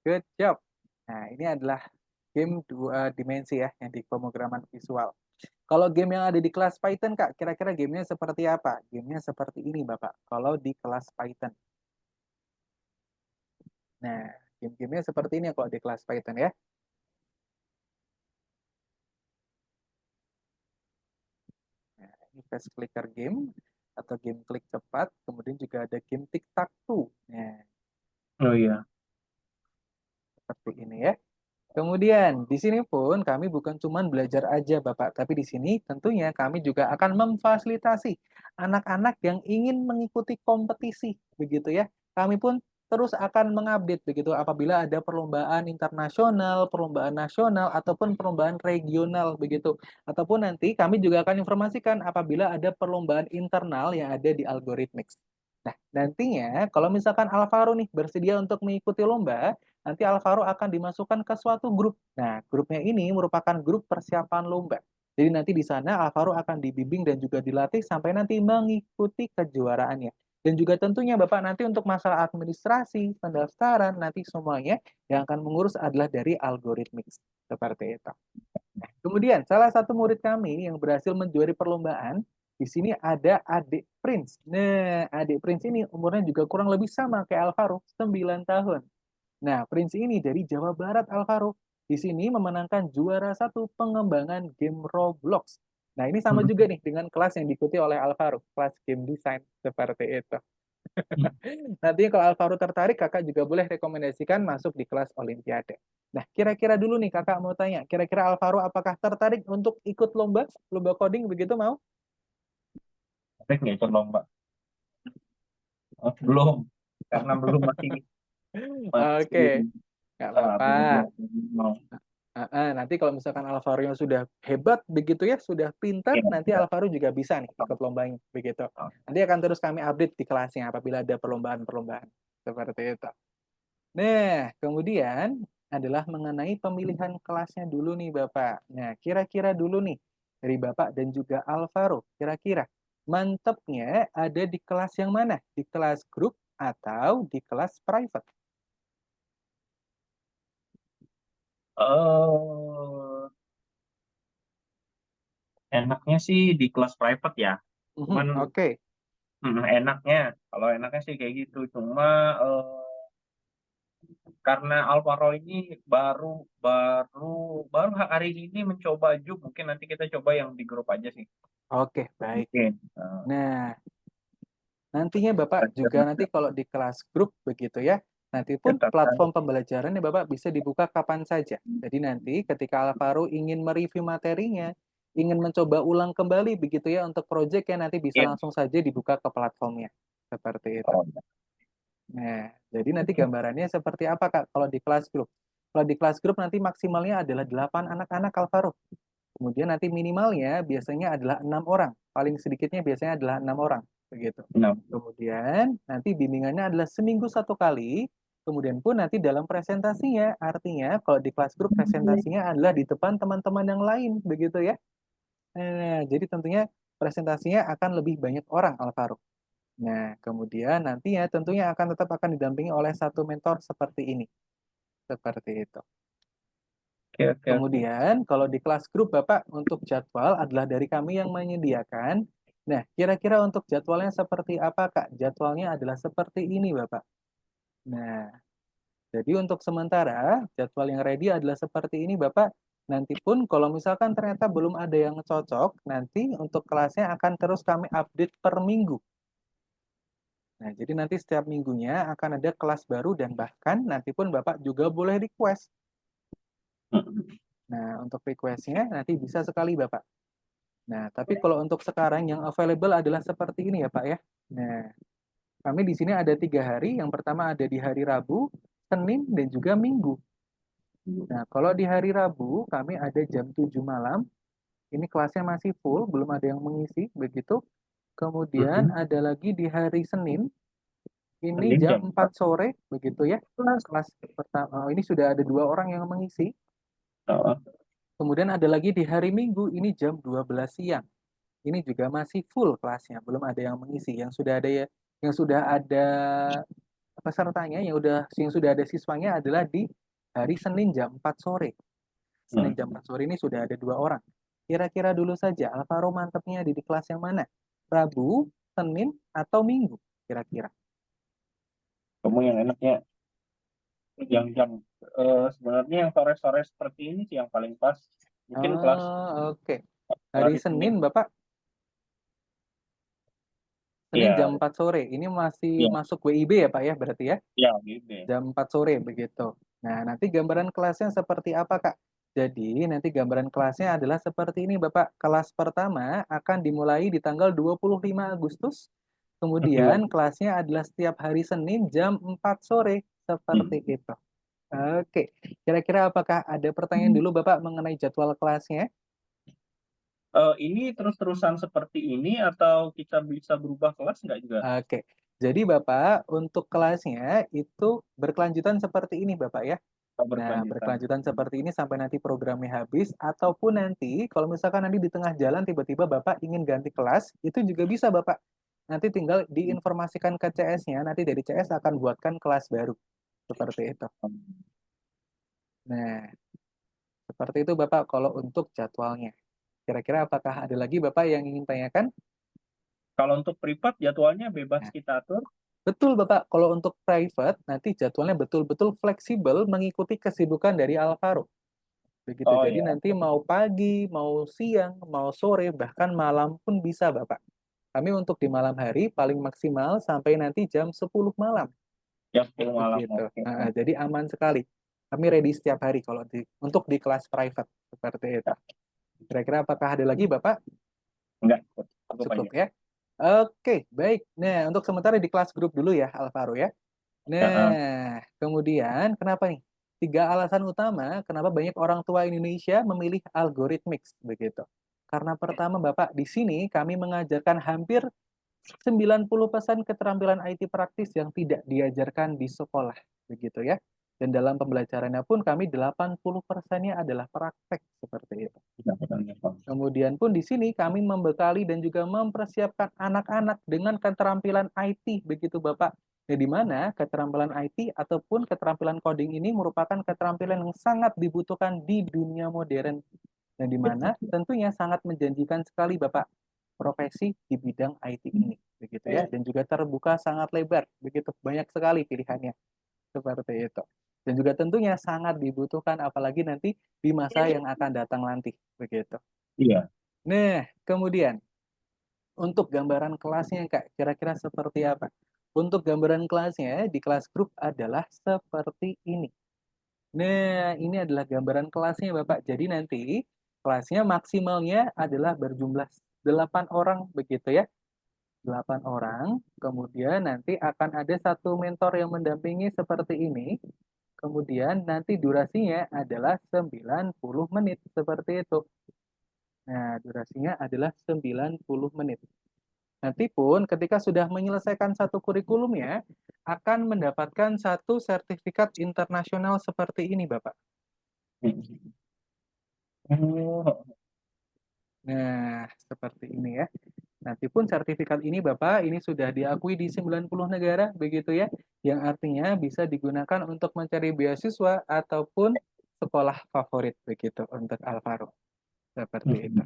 Good job. Nah, ini adalah game 2 dimensi ya, yang di pemrograman visual. Kalau game yang ada di kelas Python, Kak, kira-kira gamenya seperti apa? Gamenya seperti ini, Bapak. Kalau di kelas Python. Nah, game-gamenya seperti ini kalau di kelas Python ya. Nah, ini fast clicker game atau game klik cepat. Kemudian juga ada game tic-tac-toe. Nah, oh iya. seperti ini ya. Kemudian, di sini pun kami bukan cuma belajar aja, Bapak, tapi di sini tentunya kami juga akan memfasilitasi anak-anak yang ingin mengikuti kompetisi, begitu ya. Kami pun terus akan mengupdate begitu apabila ada perlombaan internasional, perlombaan nasional ataupun perlombaan regional begitu. Ataupun nanti kami juga akan informasikan apabila ada perlombaan internal yang ada di Algorithmics. Nah, nantinya kalau misalkan Alvaro nih bersedia untuk mengikuti lomba, nanti Alvaro akan dimasukkan ke suatu grup. Nah, grupnya ini merupakan grup persiapan lomba. Jadi nanti di sana Alvaro akan dibimbing dan juga dilatih sampai nanti mengikuti kejuaraannya. Dan juga tentunya Bapak nanti untuk masalah administrasi, pendaftaran, nanti semuanya yang akan mengurus adalah dari algoritmik. Seperti itu. Nah, kemudian salah satu murid kami yang berhasil menjuari perlombaan, di sini ada adik Prince. Nah, adik Prince ini umurnya juga kurang lebih sama kayak Alvaro, 9 tahun. Nah, Prince ini dari Jawa Barat Alvaro. Di sini memenangkan juara satu pengembangan game Roblox. Nah, ini sama juga nih dengan kelas yang diikuti oleh Alvaro, kelas game design seperti itu. Nantinya kalau Alvaro tertarik, kakak juga boleh rekomendasikan masuk di kelas Olimpiade. Nah, kira-kira dulu nih kakak mau tanya, kira-kira Alvaro apakah tertarik untuk ikut lomba, lomba coding begitu mau? Tapi nggak ikut lomba. Oh, belum, karena belum masih Oke, nggak apa-apa. belum mau. Nanti kalau misalkan Alvaro yang sudah hebat begitu ya, sudah pintar, Ya, nanti Alvaro juga bisa nih ikut lombanya begitu. Nanti akan terus kami update di kelasnya apabila ada perlombaan-perlombaan seperti itu. Nah, kemudian adalah mengenai pemilihan kelasnya dulu nih Bapak. Nah, kira-kira dulu nih dari Bapak dan juga Alvaro, kira-kira mantepnya ada di kelas yang mana? Di kelas grup atau di kelas private? eh enaknya sih di kelas private ya. Cuman Oke. enaknya, kalau enaknya sih kayak gitu. Cuma karena Alvaro ini baru baru baru hari ini mencoba Juk, mungkin nanti kita coba yang di grup aja sih. Oke, baik. Mungkin. Nah, nantinya Bapak juga nanti kalau di kelas grup begitu ya, nanti pun Catatan. platform pembelajarannya Bapak bisa dibuka kapan saja. Jadi nanti ketika Alvaro ingin mereview materinya, ingin mencoba ulang kembali begitu ya untuk proyek yang nanti bisa Iya. langsung saja dibuka ke platformnya. Seperti itu. Oh, Nah, jadi nanti gambarannya seperti apa Kak kalau di kelas grup? Kalau di kelas grup nanti maksimalnya adalah 8 anak-anak Alvaro. Kemudian nanti minimalnya biasanya adalah 6 orang. Paling sedikitnya biasanya adalah 6 orang. Begitu. nah, Kemudian nanti bimbingannya adalah seminggu satu kali. Kemudian pun nanti dalam presentasinya, artinya kalau di kelas grup presentasinya adalah di depan teman-teman yang lain. Begitu ya. Jadi tentunya presentasinya akan lebih banyak orang Alvaro. Nah, kemudian nantinya tentunya akan tetap akan didampingi oleh satu mentor seperti ini. Seperti itu. oke. Kemudian kalau di kelas grup Bapak untuk jadwal adalah dari kami yang menyediakan. Nah, kira-kira untuk jadwalnya seperti apa Kak? Jadwalnya adalah seperti ini Bapak. Nah, jadi untuk sementara jadwal yang ready adalah seperti ini Bapak. Nanti pun kalau misalkan ternyata belum ada yang cocok, nanti untuk kelasnya akan terus kami update per minggu. Nah, jadi nanti setiap minggunya akan ada kelas baru dan bahkan nanti pun Bapak juga boleh request. Nah, untuk requestnya nanti bisa sekali Bapak. Nah, tapi kalau untuk sekarang yang available adalah seperti ini ya Pak ya. Nah, kami di sini ada 3 hari. Yang pertama ada di hari Rabu, Senin, dan juga Minggu. Nah, kalau di hari Rabu kami ada jam 7 malam. Ini kelasnya masih full, belum ada yang mengisi, begitu. Kemudian ada lagi di hari Senin, ini Senin jam jam 4 sore, begitu ya. Kelas pertama, ini sudah ada 2 orang yang mengisi. 4. Kemudian ada lagi di hari Minggu, ini jam 12 siang. Ini juga masih full kelasnya, belum ada yang mengisi. Yang sudah ada pesertanya, yang sudah ada siswanya adalah di hari Senin jam 4 sore. Senin jam 4 sore ini sudah ada 2 orang. Kira-kira dulu saja, Alvaro mantepnya di kelas yang mana? Rabu, Senin, atau Minggu? Kira-kira. Kamu yang enaknya yang jam sebenarnya yang sore-sore seperti ini sih yang paling pas. Mungkin kelas Oke. Hari Senin, Bapak? Senin Iya, jam 4 sore. Ini masih iya, masuk WIB ya, Pak ya, berarti ya? iya, gitu. Jam 4 sore begitu. Nah, nanti gambaran kelasnya seperti apa, Kak? Jadi, nanti gambaran kelasnya adalah seperti ini, Bapak. Kelas pertama akan dimulai di tanggal 25 Agustus. Kemudian kelasnya adalah setiap hari Senin jam 4 sore. Seperti itu. Oke. Kira-kira apakah ada pertanyaan dulu, Bapak, mengenai jadwal kelasnya? Ini terus-terusan seperti ini atau kita bisa berubah kelas nggak juga? Oke. Jadi Bapak, untuk kelasnya itu berkelanjutan seperti ini Bapak ya. Nah, Berkelanjutan. berkelanjutan seperti ini sampai nanti programnya habis, ataupun nanti kalau misalkan nanti di tengah jalan tiba-tiba Bapak ingin ganti kelas, itu juga bisa Bapak. Nanti tinggal diinformasikan ke CS-nya, nanti dari CS akan buatkan kelas baru. Seperti itu. Nah, seperti itu Bapak kalau untuk jadwalnya. Kira-kira apakah ada lagi Bapak yang ingin tanyakan? Kalau untuk privat jadwalnya bebas Nah, kita atur. betul Bapak, kalau untuk private nanti jadwalnya betul-betul fleksibel mengikuti kesibukan dari Alvaro. Begitu. Oh Jadi ya, nanti mau pagi, mau siang, mau sore, bahkan malam pun bisa Bapak. Kami untuk di malam hari paling maksimal sampai nanti jam 10 malam. jam 10 malam. Begitu. Oke. Jadi aman sekali. Kami ready setiap hari kalau untuk di kelas private. Seperti itu. Kira-kira apakah ada lagi Bapak? Enggak, cukup Cukup aja. ya. Oke, baik. Nah, untuk sementara di kelas grup dulu ya, Alvaro ya. Heeh. Nah, kemudian kenapa nih? 3 alasan utama kenapa banyak orang tua Indonesia memilih algoritmix begitu. Karena pertama Bapak, di sini kami mengajarkan hampir 90% keterampilan IT praktis yang tidak diajarkan di sekolah begitu ya. Dan dalam pembelajarannya pun kami 80%-nya adalah praktek seperti itu. Kemudian pun di sini kami membekali dan juga mempersiapkan anak-anak dengan keterampilan IT begitu Bapak. Ya, di mana keterampilan IT ataupun keterampilan coding ini merupakan keterampilan yang sangat dibutuhkan di dunia modern. Dan di mana tentunya sangat menjanjikan sekali Bapak profesi di bidang IT ini begitu ya, dan juga terbuka sangat lebar begitu, banyak sekali pilihannya seperti itu. Dan juga tentunya sangat dibutuhkan apalagi nanti di masa yang akan datang nanti begitu. Iya. Nah, kemudian untuk gambaran kelasnya Kak, kira-kira seperti apa? Untuk gambaran kelasnya di kelas grup adalah seperti ini. Nah, ini adalah gambaran kelasnya Bapak. Jadi nanti kelasnya maksimalnya adalah berjumlah 8 orang begitu ya. 8 orang, kemudian nanti akan ada satu mentor yang mendampingi seperti ini. Kemudian nanti durasinya adalah 90 menit seperti itu. Nah, durasinya adalah 90 menit. Nanti pun ketika sudah menyelesaikan satu kurikulumnya, akan mendapatkan satu sertifikat internasional seperti ini, Bapak. Oh, Nah, seperti ini ya. Nanti pun sertifikat ini, Bapak, ini sudah diakui di 90 negara, begitu ya. Yang artinya bisa digunakan untuk mencari beasiswa ataupun sekolah favorit, begitu, untuk Alvaro. Seperti itu.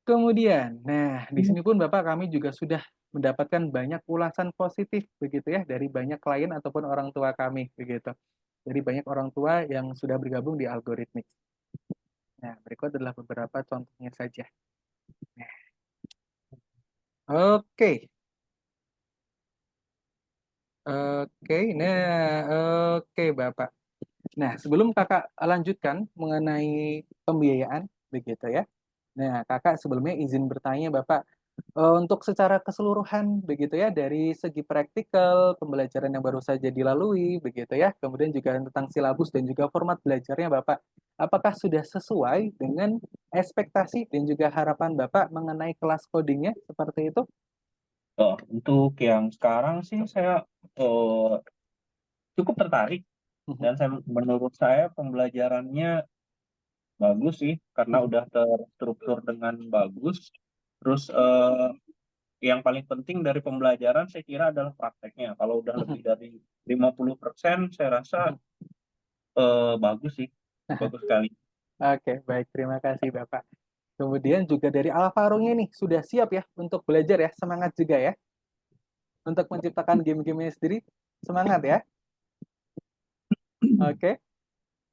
Kemudian, nah di sini pun Bapak kami juga sudah mendapatkan banyak ulasan positif begitu ya dari banyak klien ataupun orang tua kami begitu. Jadi banyak orang tua yang sudah bergabung di algoritmik. Nah, berikut adalah beberapa contohnya saja. Oke. Oke, oke Bapak. Nah, sebelum Kakak lanjutkan mengenai pembiayaan begitu ya. Nah, Kakak sebelumnya izin bertanya Bapak, untuk secara keseluruhan begitu ya, dari segi praktikal, pembelajaran yang baru saja dilalui begitu ya, kemudian juga tentang silabus dan juga format belajarnya Bapak, apakah sudah sesuai dengan ekspektasi dan juga harapan Bapak mengenai kelas codingnya seperti itu? untuk yang sekarang sih saya cukup tertarik dan menurut saya pembelajarannya bagus sih karena udah terstruktur dengan bagus. Terus yang paling penting dari pembelajaran saya kira adalah prakteknya. Kalau udah lebih dari 50% saya rasa bagus sih, bagus sekali. Oke, baik. Terima kasih, Bapak. Kemudian juga dari Alvaro-nya nih, sudah siap ya untuk belajar ya? Semangat juga ya? Untuk menciptakan game-gamenya sendiri? Semangat ya? Oke.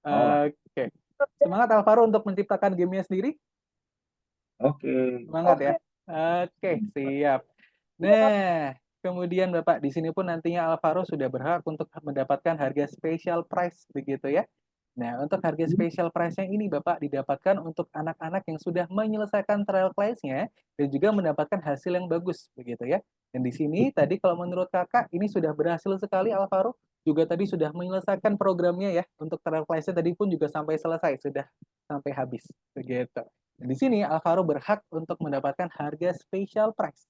Mau lah. Oke. Semangat Alvaro untuk menciptakan gamenya sendiri? Oke. Semangat ya? Oke, siap. Nah, kemudian Bapak, di sini pun nantinya Alvaro sudah berhak untuk mendapatkan harga special price, begitu ya? Nah, untuk harga special price-nya ini Bapak didapatkan untuk anak-anak yang sudah menyelesaikan trial class-nya dan juga mendapatkan hasil yang bagus, begitu ya. Dan di sini tadi kalau menurut Kakak ini sudah berhasil sekali Alvaro, juga tadi sudah menyelesaikan programnya ya. Untuk trial class-nya tadi pun juga sampai selesai, sudah sampai habis, begitu. Dan di sini Alvaro berhak untuk mendapatkan harga special price.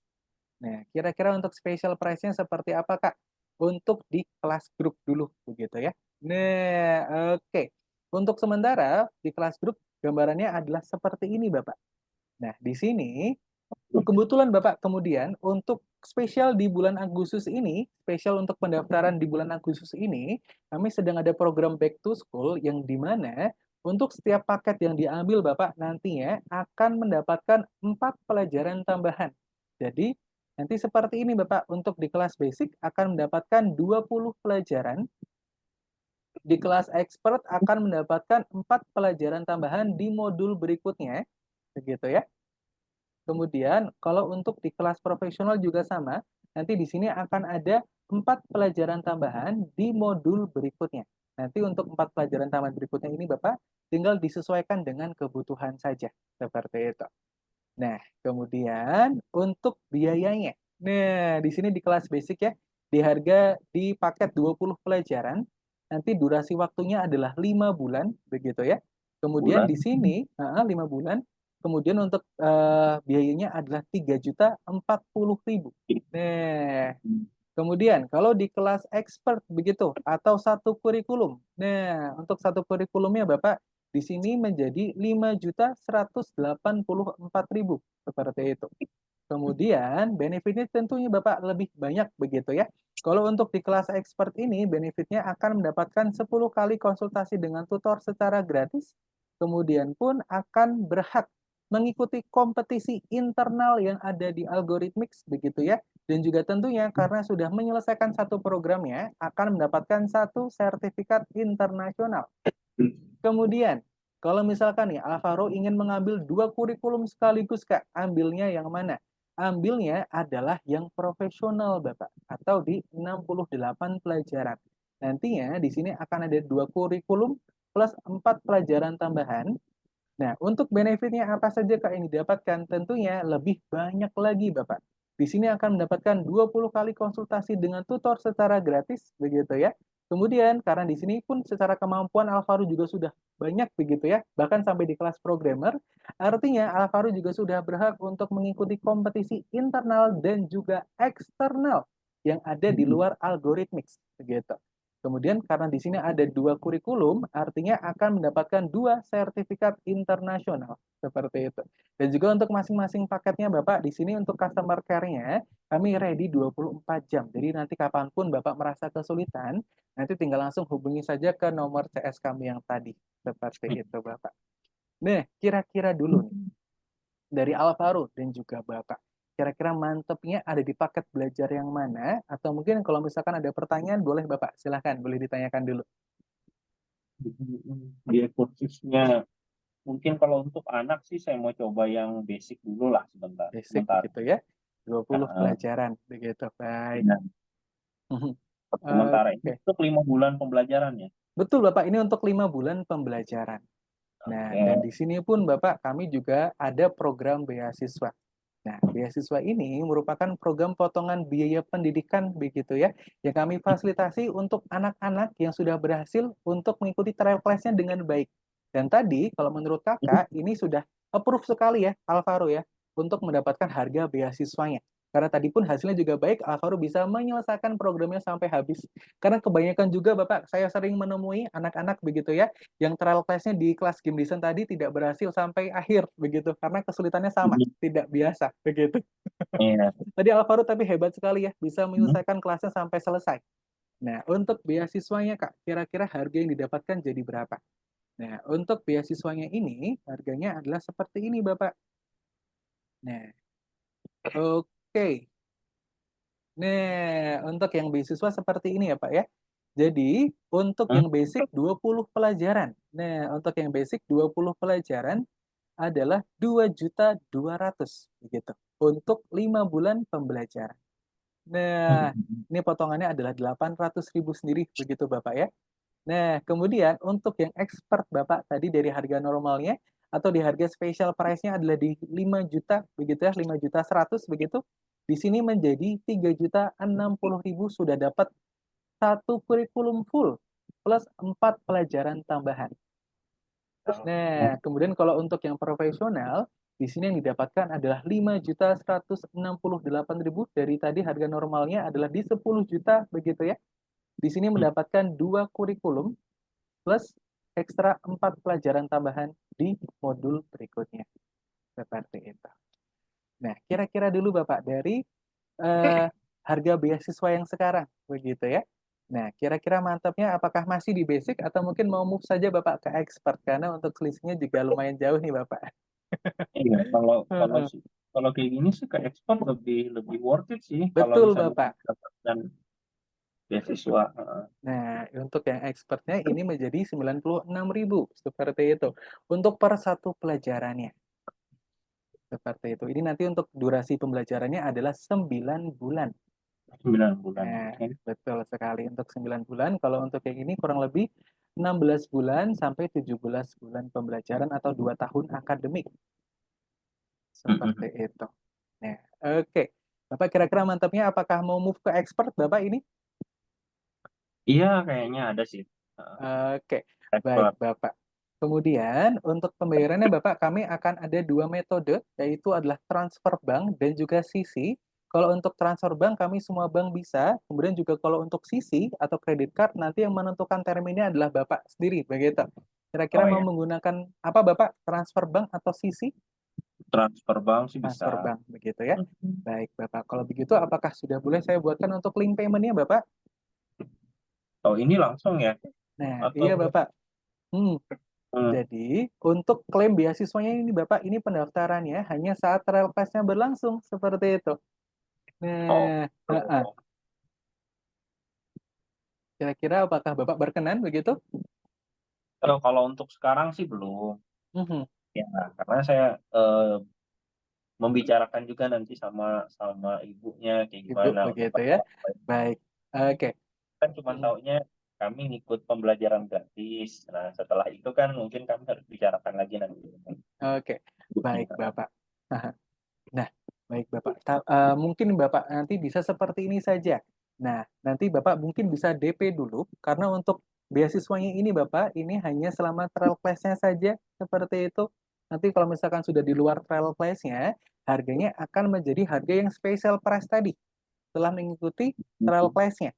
Nah, kira-kira untuk special price-nya seperti apa, Kak? Untuk di kelas grup dulu, begitu ya. Nah, oke. Untuk sementara di kelas grup gambarannya adalah seperti ini, Bapak. Nah, di sini kebetulan Bapak kemudian untuk spesial di bulan Agustus ini, spesial untuk pendaftaran di bulan Agustus ini, kami sedang ada program Back to School yang di mana untuk setiap paket yang diambil Bapak nantinya akan mendapatkan 4 pelajaran tambahan. Jadi, nanti seperti ini Bapak, untuk di kelas basic akan mendapatkan 20 pelajaran, di kelas expert akan mendapatkan 4 pelajaran tambahan di modul berikutnya, begitu ya. Kemudian, kalau untuk di kelas profesional juga sama, nanti di sini akan ada 4 pelajaran tambahan di modul berikutnya. Nanti untuk 4 pelajaran tambahan berikutnya ini Bapak tinggal disesuaikan dengan kebutuhan saja, seperti itu. Nah, kemudian untuk biayanya. Nah, di sini di kelas basic ya, di harga di paket 20 pelajaran, nanti durasi waktunya adalah 5 bulan, begitu ya. Kemudian Bulan. di sini 5 bulan. Kemudian untuk biayanya adalah 3.040.000. Nah, kemudian kalau di kelas expert begitu atau satu kurikulum. Nah, untuk satu kurikulumnya Bapak di sini menjadi 5.184.000 seperti itu. Kemudian benefitnya tentunya Bapak lebih banyak begitu ya. Kalau untuk di kelas expert ini benefitnya akan mendapatkan 10 kali konsultasi dengan tutor secara gratis. Kemudian pun akan berhak mengikuti kompetisi internal yang ada di Algorithmics begitu ya. Dan juga tentunya karena sudah menyelesaikan satu programnya akan mendapatkan satu sertifikat internasional. Kemudian, kalau misalkan nih Alvaro ingin mengambil 2 kurikulum sekaligus, Kak, ambilnya yang mana? Ambilnya adalah yang profesional, Bapak, atau di 68 pelajaran. Nantinya di sini akan ada 2 kurikulum plus 4 pelajaran tambahan. Nah, untuk benefitnya apa saja Kak yang didapatkan? Tentunya lebih banyak lagi Bapak. Di sini akan mendapatkan 20 kali konsultasi dengan tutor secara gratis, begitu ya. Kemudian, karena di sini pun secara kemampuan Alvaro juga sudah banyak begitu ya, bahkan sampai di kelas programmer, artinya Alvaro juga sudah berhak untuk mengikuti kompetisi internal dan juga eksternal yang ada di luar Algorithmics, begitu. Kemudian karena di sini ada 2 kurikulum, artinya akan mendapatkan 2 sertifikat internasional, seperti itu. Dan juga untuk masing-masing paketnya Bapak, di sini untuk customer care-nya, kami ready 24 jam. Jadi nanti kapanpun Bapak merasa kesulitan, nanti tinggal langsung hubungi saja ke nomor CS kami yang tadi. Seperti itu Bapak. Nah, kira-kira dulu nih, dari Alvaro dan juga Bapak, kira-kira mantepnya ada di paket belajar yang mana? Atau mungkin kalau misalkan ada pertanyaan, boleh Bapak, silahkan, boleh ditanyakan dulu. Dia kursusnya mungkin kalau untuk anak sih saya mau coba yang basic dulu lah Basic sementara. begitu ya, 20 Heeh. pelajaran, begitu, baik. Nah, sementara ini Oke, untuk 5 bulan pembelajarannya. betul Bapak, ini untuk 5 bulan pembelajaran. Nah, Oke. dan di sini pun Bapak, kami juga ada program beasiswa. Nah, beasiswa ini merupakan program potongan biaya pendidikan begitu ya, yang kami fasilitasi untuk anak-anak yang sudah berhasil untuk mengikuti trial class-nya dengan baik. Dan tadi, kalau menurut Kakak, ini sudah approve sekali ya, Alvaro ya, untuk mendapatkan harga beasiswanya. Karena tadi pun hasilnya juga baik, Alvaro bisa menyelesaikan programnya sampai habis. Karena kebanyakan juga Bapak, saya sering menemui anak-anak begitu ya, yang trial class-nya di kelas game design tadi tidak berhasil sampai akhir begitu, karena kesulitannya sama, tidak biasa begitu. Iya. Tadi Alvaro tapi hebat sekali ya, bisa menyelesaikan kelasnya sampai selesai. Nah, untuk beasiswanya Kak, kira-kira harga yang didapatkan jadi berapa? Nah, untuk beasiswanya ini harganya adalah seperti ini Bapak. Nah, oke. Nah, untuk yang beasiswa seperti ini ya Pak ya. Jadi, untuk yang basic 20 pelajaran. Nah, untuk yang basic 20 pelajaran adalah 2.200.000 begitu. Untuk 5 bulan pembelajaran. Nah, ini potongannya adalah 800.000 sendiri begitu Bapak ya. Nah, kemudian untuk yang expert Bapak tadi dari harga normalnya atau di harga special price-nya adalah di 5 juta begitu ya, 5.100.000 begitu. Di sini menjadi 3.060.000 sudah dapat satu kurikulum full plus 4 pelajaran tambahan. Nah, kemudian kalau untuk yang profesional, Di sini yang didapatkan adalah 5.168.000 dari tadi harga normalnya adalah di 10 juta begitu ya. Di sini mendapatkan 2 kurikulum plus ekstra 4 pelajaran tambahan di modul berikutnya. Seperti itu. Nah, kira-kira dulu Bapak dari harga beasiswa yang sekarang begitu ya. Nah, kira-kira mantapnya apakah masih di basic atau mungkin mau move saja Bapak ke expert karena untuk selisihnya juga lumayan jauh nih Bapak. Iya, kalau kalau Heeh. sih kalau kayak gini sih ke ekspor lebih worth it sih kalau Betul misalnya Bapak. mendapatkan beasiswa. Heeh. Nah, untuk yang expertnya ini menjadi 96.000 seperti itu. Untuk per satu pelajarannya. Seperti itu. Ini nanti untuk durasi pembelajarannya adalah 9 bulan. 9 bulan. Nah, Oke. betul sekali untuk 9 bulan. Kalau untuk yang ini kurang lebih 16 bulan sampai 17 bulan pembelajaran atau 2 tahun akademik. Seperti itu. Nah, oke. Bapak kira-kira mantapnya apakah mau move ke expert Bapak ini? Iya, kayaknya ada sih. Heeh. Oke, baik Expert. Bapak. Kemudian untuk pembayarannya Bapak, kami akan ada 2 metode, yaitu adalah transfer bank dan juga sisi. Kalau untuk transfer bank kami semua bank bisa, kemudian juga kalau untuk sisi atau kredit card nanti yang menentukan terminnya adalah Bapak sendiri, begitu. Kira-kira Oh mau ya, menggunakan apa Bapak? Transfer bank atau sisi? transfer bank sih bisa. Transfer bank, begitu ya. Baik Bapak, kalau begitu apakah sudah boleh saya buatkan untuk link payment-nya Bapak? Oh, ini langsung ya? Nah, iya Atau Bapak. Hmm. hmm, Jadi, untuk klaim beasiswanya ini Bapak, ini pendaftarannya hanya saat trial class-nya berlangsung, seperti itu. oh, Nah, heeh. oh. Kira-kira apakah Bapak berkenan begitu? Kalau untuk sekarang sih belum. Mhm. Ya, karena saya membicarakan juga nanti sama sama ibunya kayak Ibu, gimana untuk begitu ya. Baik. Oke. kan cuma Mhm. taunya kami ngikut pembelajaran gratis. Nah, setelah itu kan mungkin kami harus bicarakan lagi nanti. Oke. Baik, Bapak. Nah, baik Bapak. Mungkin Bapak nanti bisa seperti ini saja. Nah, nanti Bapak mungkin bisa DP dulu, karena untuk beasiswanya ini Bapak, ini hanya selama trial class-nya saja, seperti itu. Nanti kalau misalkan sudah di luar trial class-nya, harganya akan menjadi harga yang special price tadi, setelah mengikuti trial class-nya.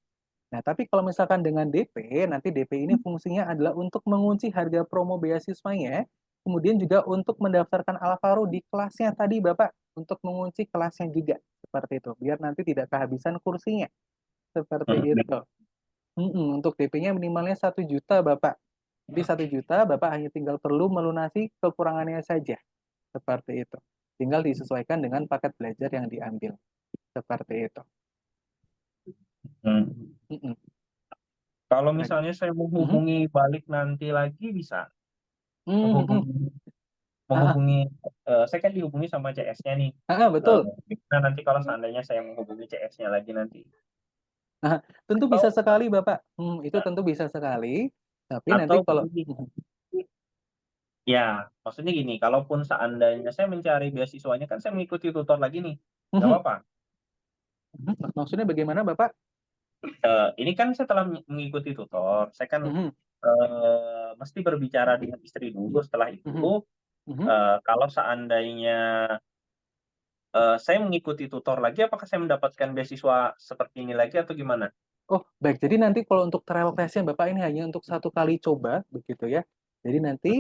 Nah, tapi kalau misalkan dengan DP, nanti DP ini fungsinya adalah untuk mengunci harga promo beasiswanya, kemudian juga untuk mendaftarkan Alvaro di kelasnya tadi, Bapak, untuk mengunci kelasnya juga, seperti itu, biar nanti tidak kehabisan kursinya, seperti itu. Untuk DP-nya minimalnya 1 juta, Bapak. Jadi 1 juta, Bapak hanya tinggal perlu melunasi kekurangannya saja, seperti itu. Tinggal disesuaikan dengan paket belajar yang diambil, seperti itu. Hmm. Mm-mm. Kalau Baik. misalnya saya Mhm. menghubungi balik nanti lagi bisa Mhm. menghubungi Ah, menghubungi saya kan dihubungi sama CS-nya nih. betul. Gimana nanti kalau seandainya saya menghubungi CS-nya lagi nanti? Tentu bisa Atau sekali, Bapak. Itu tentu bisa sekali. Tapi nanti atau kalau begini, ya maksudnya gini, kalaupun seandainya saya mencari beasiswanya kan saya mengikuti tutor lagi nih, nggak Mhm. apa-apa. Maksudnya bagaimana, Bapak? Ini kan setelah mengikuti tutor, saya kan Mhm. mesti berbicara dengan istri dulu. Setelah itu, Mhm. Mhm. kalau seandainya saya mengikuti tutor lagi, apakah saya mendapatkan beasiswa seperti ini lagi atau gimana? Oh, baik. Jadi nanti kalau untuk trial class-nya Bapak ini hanya untuk 1 kali coba, begitu ya. Jadi nanti,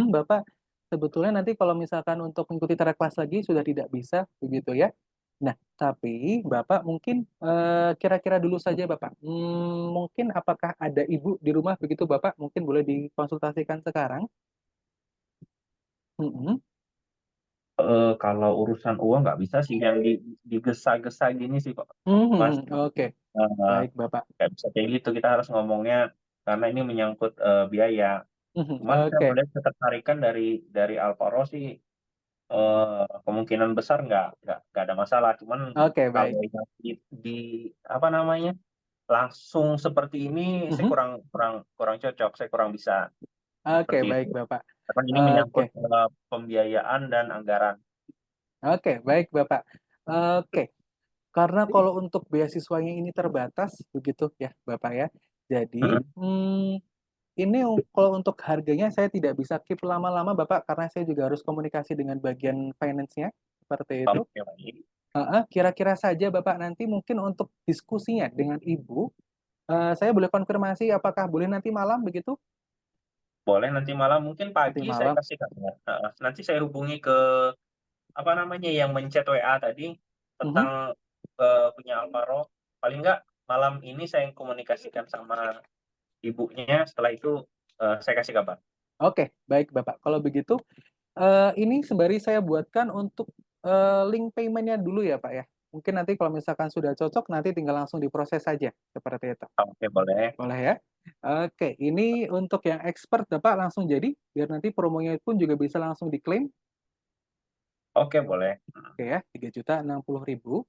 Bapak, sebetulnya nanti kalau misalkan untuk mengikuti trial class lagi sudah tidak bisa, begitu ya. Nah, tapi Bapak mungkin kira-kira dulu saja Bapak. Mungkin apakah ada ibu di rumah begitu Bapak? Mungkin boleh dikonsultasikan sekarang. Mhm. Kalau urusan uang nggak bisa sih yang digesa-gesa gini sih Pak, Mas. Oke, Eh, baik Bapak. nggak bisa kayak gitu, kita harus ngomongnya karena ini menyangkut biaya. Cuman saya Oke, melihat ketertarikan dari Alvaro sih kemungkinan besar nggak ada masalah. Cuman oke, baik. kalau yang di apa namanya langsung seperti ini saya Mhm. kurang kurang kurang cocok, saya kurang bisa Oke, seperti itu. baik Bapak. Karena ini Oke, menyangkut pembiayaan dan anggaran. oke, baik Bapak. Oke, karena kalau untuk beasiswanya ini terbatas, begitu ya Bapak ya. Jadi, ini kalau untuk harganya saya tidak bisa keep lama-lama Bapak karena saya juga harus komunikasi dengan bagian finance-nya seperti itu. Oke, baik. Kira-kira saja Bapak nanti mungkin untuk diskusinya dengan Ibu, saya boleh konfirmasi apakah boleh nanti malam begitu? Boleh nanti malam, mungkin Nanti pagi saya malam. kasih kabar. Nanti saya hubungi ke apa namanya yang menchat WA tadi Mhm. tentang punya Alvaro. Paling nggak malam ini saya komunikasikan sama ibunya. Setelah itu saya kasih kabar. Oke, baik Bapak. Kalau begitu, ini sembari saya buatkan untuk link payment-nya dulu ya Pak ya. Mungkin nanti kalau misalkan sudah cocok, nanti tinggal langsung diproses saja seperti itu. Oke, boleh. Boleh ya? Oke, ini untuk yang expert Bapak langsung jadi, biar nanti promonya pun juga bisa langsung diklaim. Oke, boleh. Oke ya, 3.060.000.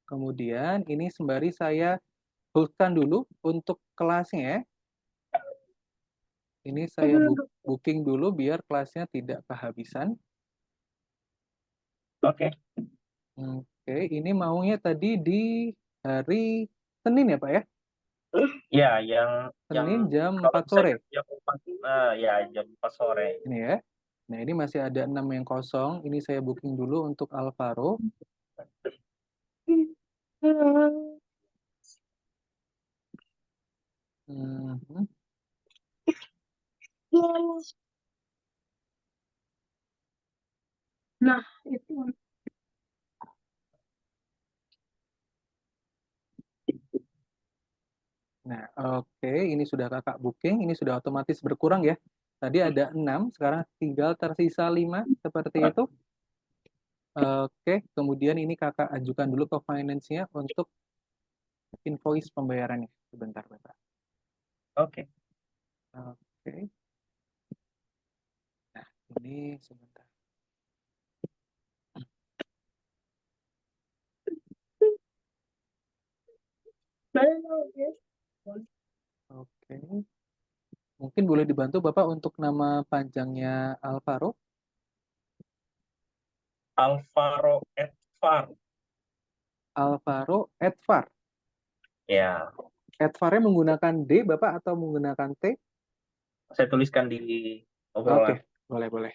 Kemudian ini sembari saya holdkan dulu untuk kelasnya ya. Ini saya booking dulu biar kelasnya tidak kehabisan. Oke. Oke, ini maunya tadi di hari Senin ya Pak ya? Ya, yang Senin jam kalau 4 bisa sore. jam 4, ya jam 4 sore. Ini ya. Nah, ini masih ada 6 yang kosong. Ini saya booking dulu untuk Alvaro. Mhm. Nah, itu. Nah, oke, ini sudah kakak booking, ini sudah otomatis berkurang ya. Tadi ada 6, sekarang tinggal tersisa 5, seperti itu. Oke, kemudian ini kakak ajukan dulu ke finance-nya untuk invoice pembayarannya. Sebentar, Bapak. Oke. Oke. Nah, ini sebentar. Oke. Mungkin boleh dibantu Bapak untuk nama panjangnya Alvaro. Alvaro Edvar. Alvaro Edvar. Ya, Edvarnya menggunakan D, Bapak, atau menggunakan T? saya tuliskan di Oke, obrolan. boleh.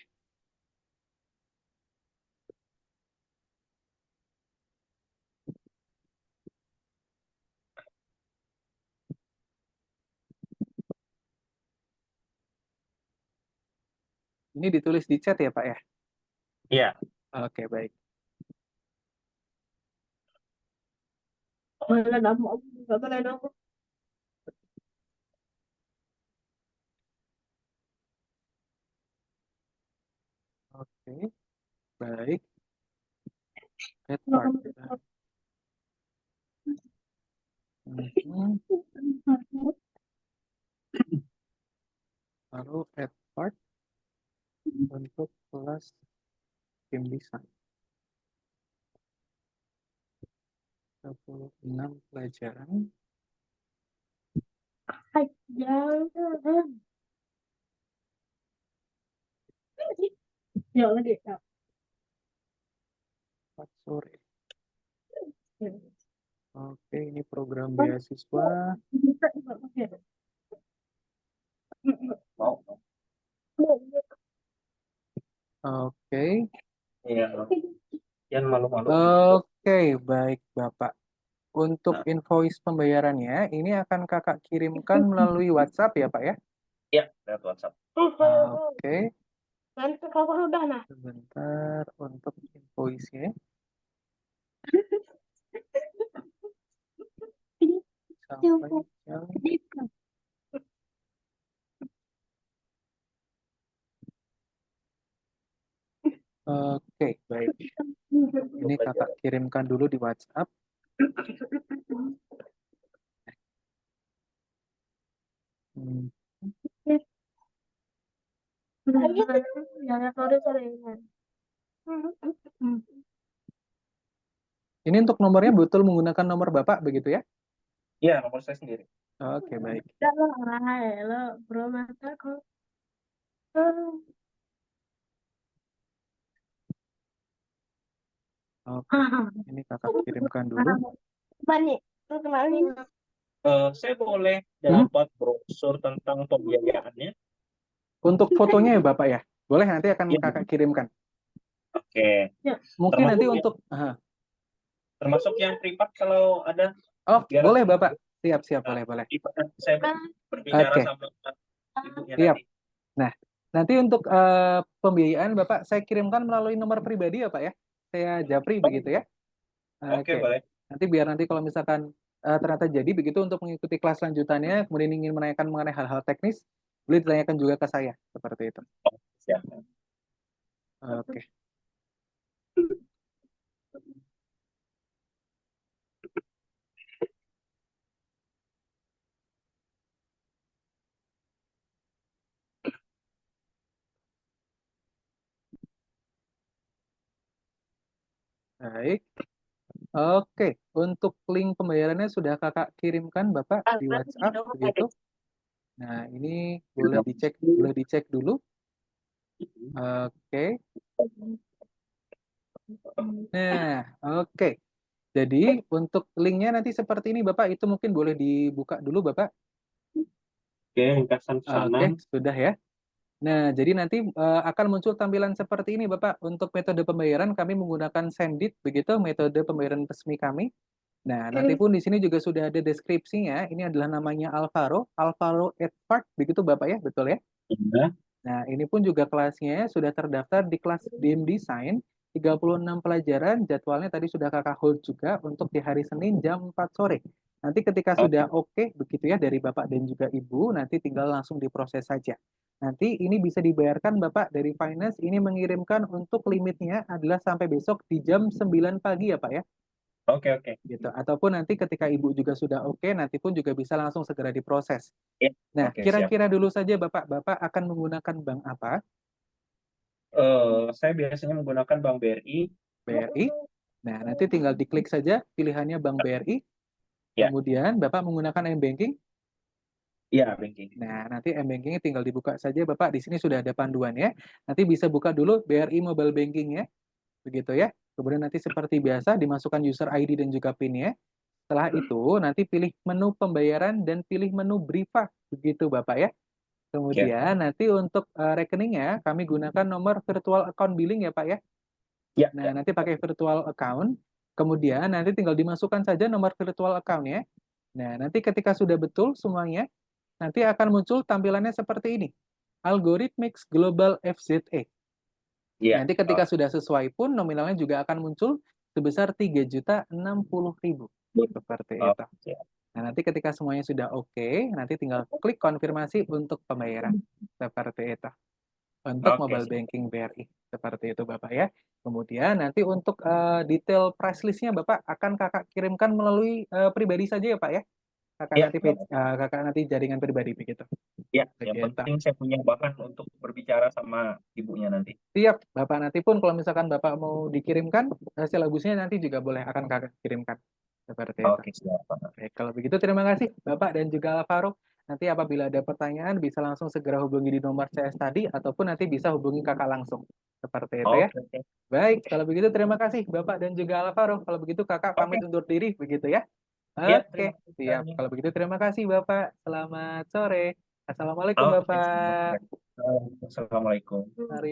Ini ditulis di chat ya, Pak ya? Iya. Oke, baik. Boleh nama aku, nggak boleh nama. Oke, baik. Edward. Mhm. Lalu Edward untuk kelas game design. 36 pelajaran. Jangan. Ya lagi. 4 sore. Oke, ini program beasiswa. Mau. Oke. Iya. Jangan malu-malu. Oke, baik Bapak. Untuk invoice pembayarannya, ini akan kakak kirimkan melalui WhatsApp ya Pak ya? Iya, lewat WhatsApp. Oke, Nanti kapan udah nah? sebentar untuk invoice-nya. Sampai jam. Oke, baik. Ini kakak kirimkan dulu di WhatsApp. Hmm. Ya, sorry. Ini untuk nomornya betul menggunakan nomor Bapak begitu ya? Iya, nomor saya sendiri. Oke, baik. Tidak lo, bro mataku. Oke, ini kakak kirimkan dulu. Bani, lu kenalin. Saya boleh Hmm? dapat brosur tentang pembiayaannya? Untuk fotonya ya Bapak ya? Boleh, nanti akan Iya. kakak kirimkan. Oke. Mungkin nanti Termasuk untuk termasuk yang privat kalau ada. oh Biar boleh Bapak, siap Nah, boleh. privat saya berbicara Oke, sama ibunya siap. nanti. Nah, nanti untuk pembiayaan Bapak saya kirimkan melalui nomor pribadi ya Pak ya? Saya japri begitu ya? Oke, Oke. boleh. Nanti biar nanti kalau misalkan ternyata jadi begitu untuk mengikuti kelas lanjutannya, kemudian ingin menanyakan mengenai hal-hal teknis, boleh ditanyakan juga ke saya seperti itu. Siap. Oke. Baik. Oke, untuk link pembayarannya sudah kakak kirimkan Bapak di WhatsApp begitu. Nah, ini boleh dicek dulu. Oke. Nah, oke. Jadi untuk linknya nanti seperti ini Bapak, itu mungkin boleh dibuka dulu Bapak. Oke, ringkasan ke sana. Oke, sudah ya. Nah, jadi nanti akan muncul tampilan seperti ini Bapak. Untuk metode pembayaran kami menggunakan Sendit begitu, metode pembayaran resmi kami. Nah, nanti pun di sini juga sudah ada deskripsinya. Ini adalah namanya Alvaro Edward begitu Bapak ya, betul ya? Iya. Nah, ini pun juga kelasnya sudah terdaftar di kelas BIM Design, 36 pelajaran, jadwalnya tadi sudah kakak hold juga untuk di hari Senin jam 4 sore. Nanti ketika sudah oke begitu ya dari Bapak dan juga Ibu, nanti tinggal langsung diproses saja. Nanti ini bisa dibayarkan Bapak dari Finance, ini mengirimkan untuk limitnya adalah sampai besok di jam 9 pagi ya Pak ya. Oke. Gitu. Ataupun nanti ketika Ibu juga sudah oke, nanti pun juga bisa langsung segera diproses. Iya. Nah, Oke, siap. kira-kira dulu saja Bapak akan menggunakan bank apa? Saya biasanya menggunakan Bank BRI. BRI. Nah, nanti tinggal diklik saja pilihannya Bank BRI. Ya. Kemudian Bapak menggunakan M-Banking. Iya, banking. Nah, nanti M-Bankingnya tinggal dibuka saja Bapak. Di sini sudah ada panduan ya. Nanti bisa buka dulu BRI Mobile Banking ya. Begitu ya. Kemudian nanti seperti biasa dimasukkan user ID dan juga PIN ya. Setelah itu nanti pilih menu pembayaran dan pilih menu Briva. Begitu Bapak ya. Kemudian nanti untuk rekeningnya kami gunakan nomor virtual account billing ya Pak ya. Ya. Nah, nanti pakai virtual account. Kemudian nanti tinggal dimasukkan saja nomor virtual account-nya. Nah, nanti ketika sudah betul semuanya, nanti akan muncul tampilannya seperti ini. Algorithmics Global FZE. Iya. Nanti ketika sudah sesuai pun nominalnya juga akan muncul sebesar 3.060.000. Seperti itu. Siap. Nah, nanti ketika semuanya sudah oke, nanti tinggal klik konfirmasi untuk pembayaran. Seperti itu. Untuk mobile banking BRI. Seperti itu Bapak ya. Kemudian nanti untuk detail price list-nya Bapak akan kakak kirimkan melalui pribadi saja ya Pak ya. Kakak nanti jaringan pribadi begitu. Ya, yang Begitu. penting saya punya bahan untuk berbicara sama ibunya nanti. Siap, Bapak nanti pun kalau misalkan Bapak mau dikirimkan hasil agusnya nanti juga boleh akan kakak kirimkan. Seperti itu. Oke, siap. Baik, kalau begitu terima kasih Bapak dan juga Alvaro. Nanti apabila ada pertanyaan bisa langsung segera hubungi di nomor CS tadi ataupun nanti bisa hubungi kakak langsung. Seperti itu ya. Oke. Baik, kalau begitu terima kasih Bapak dan juga Alvaro. Kalau begitu kakak pamit undur diri begitu ya. Ya, Oke, terima kasih. siap. Kalau begitu terima kasih Bapak. Selamat sore. Assalamualaikum Oke, Bapak. Assalamualaikum. Mari.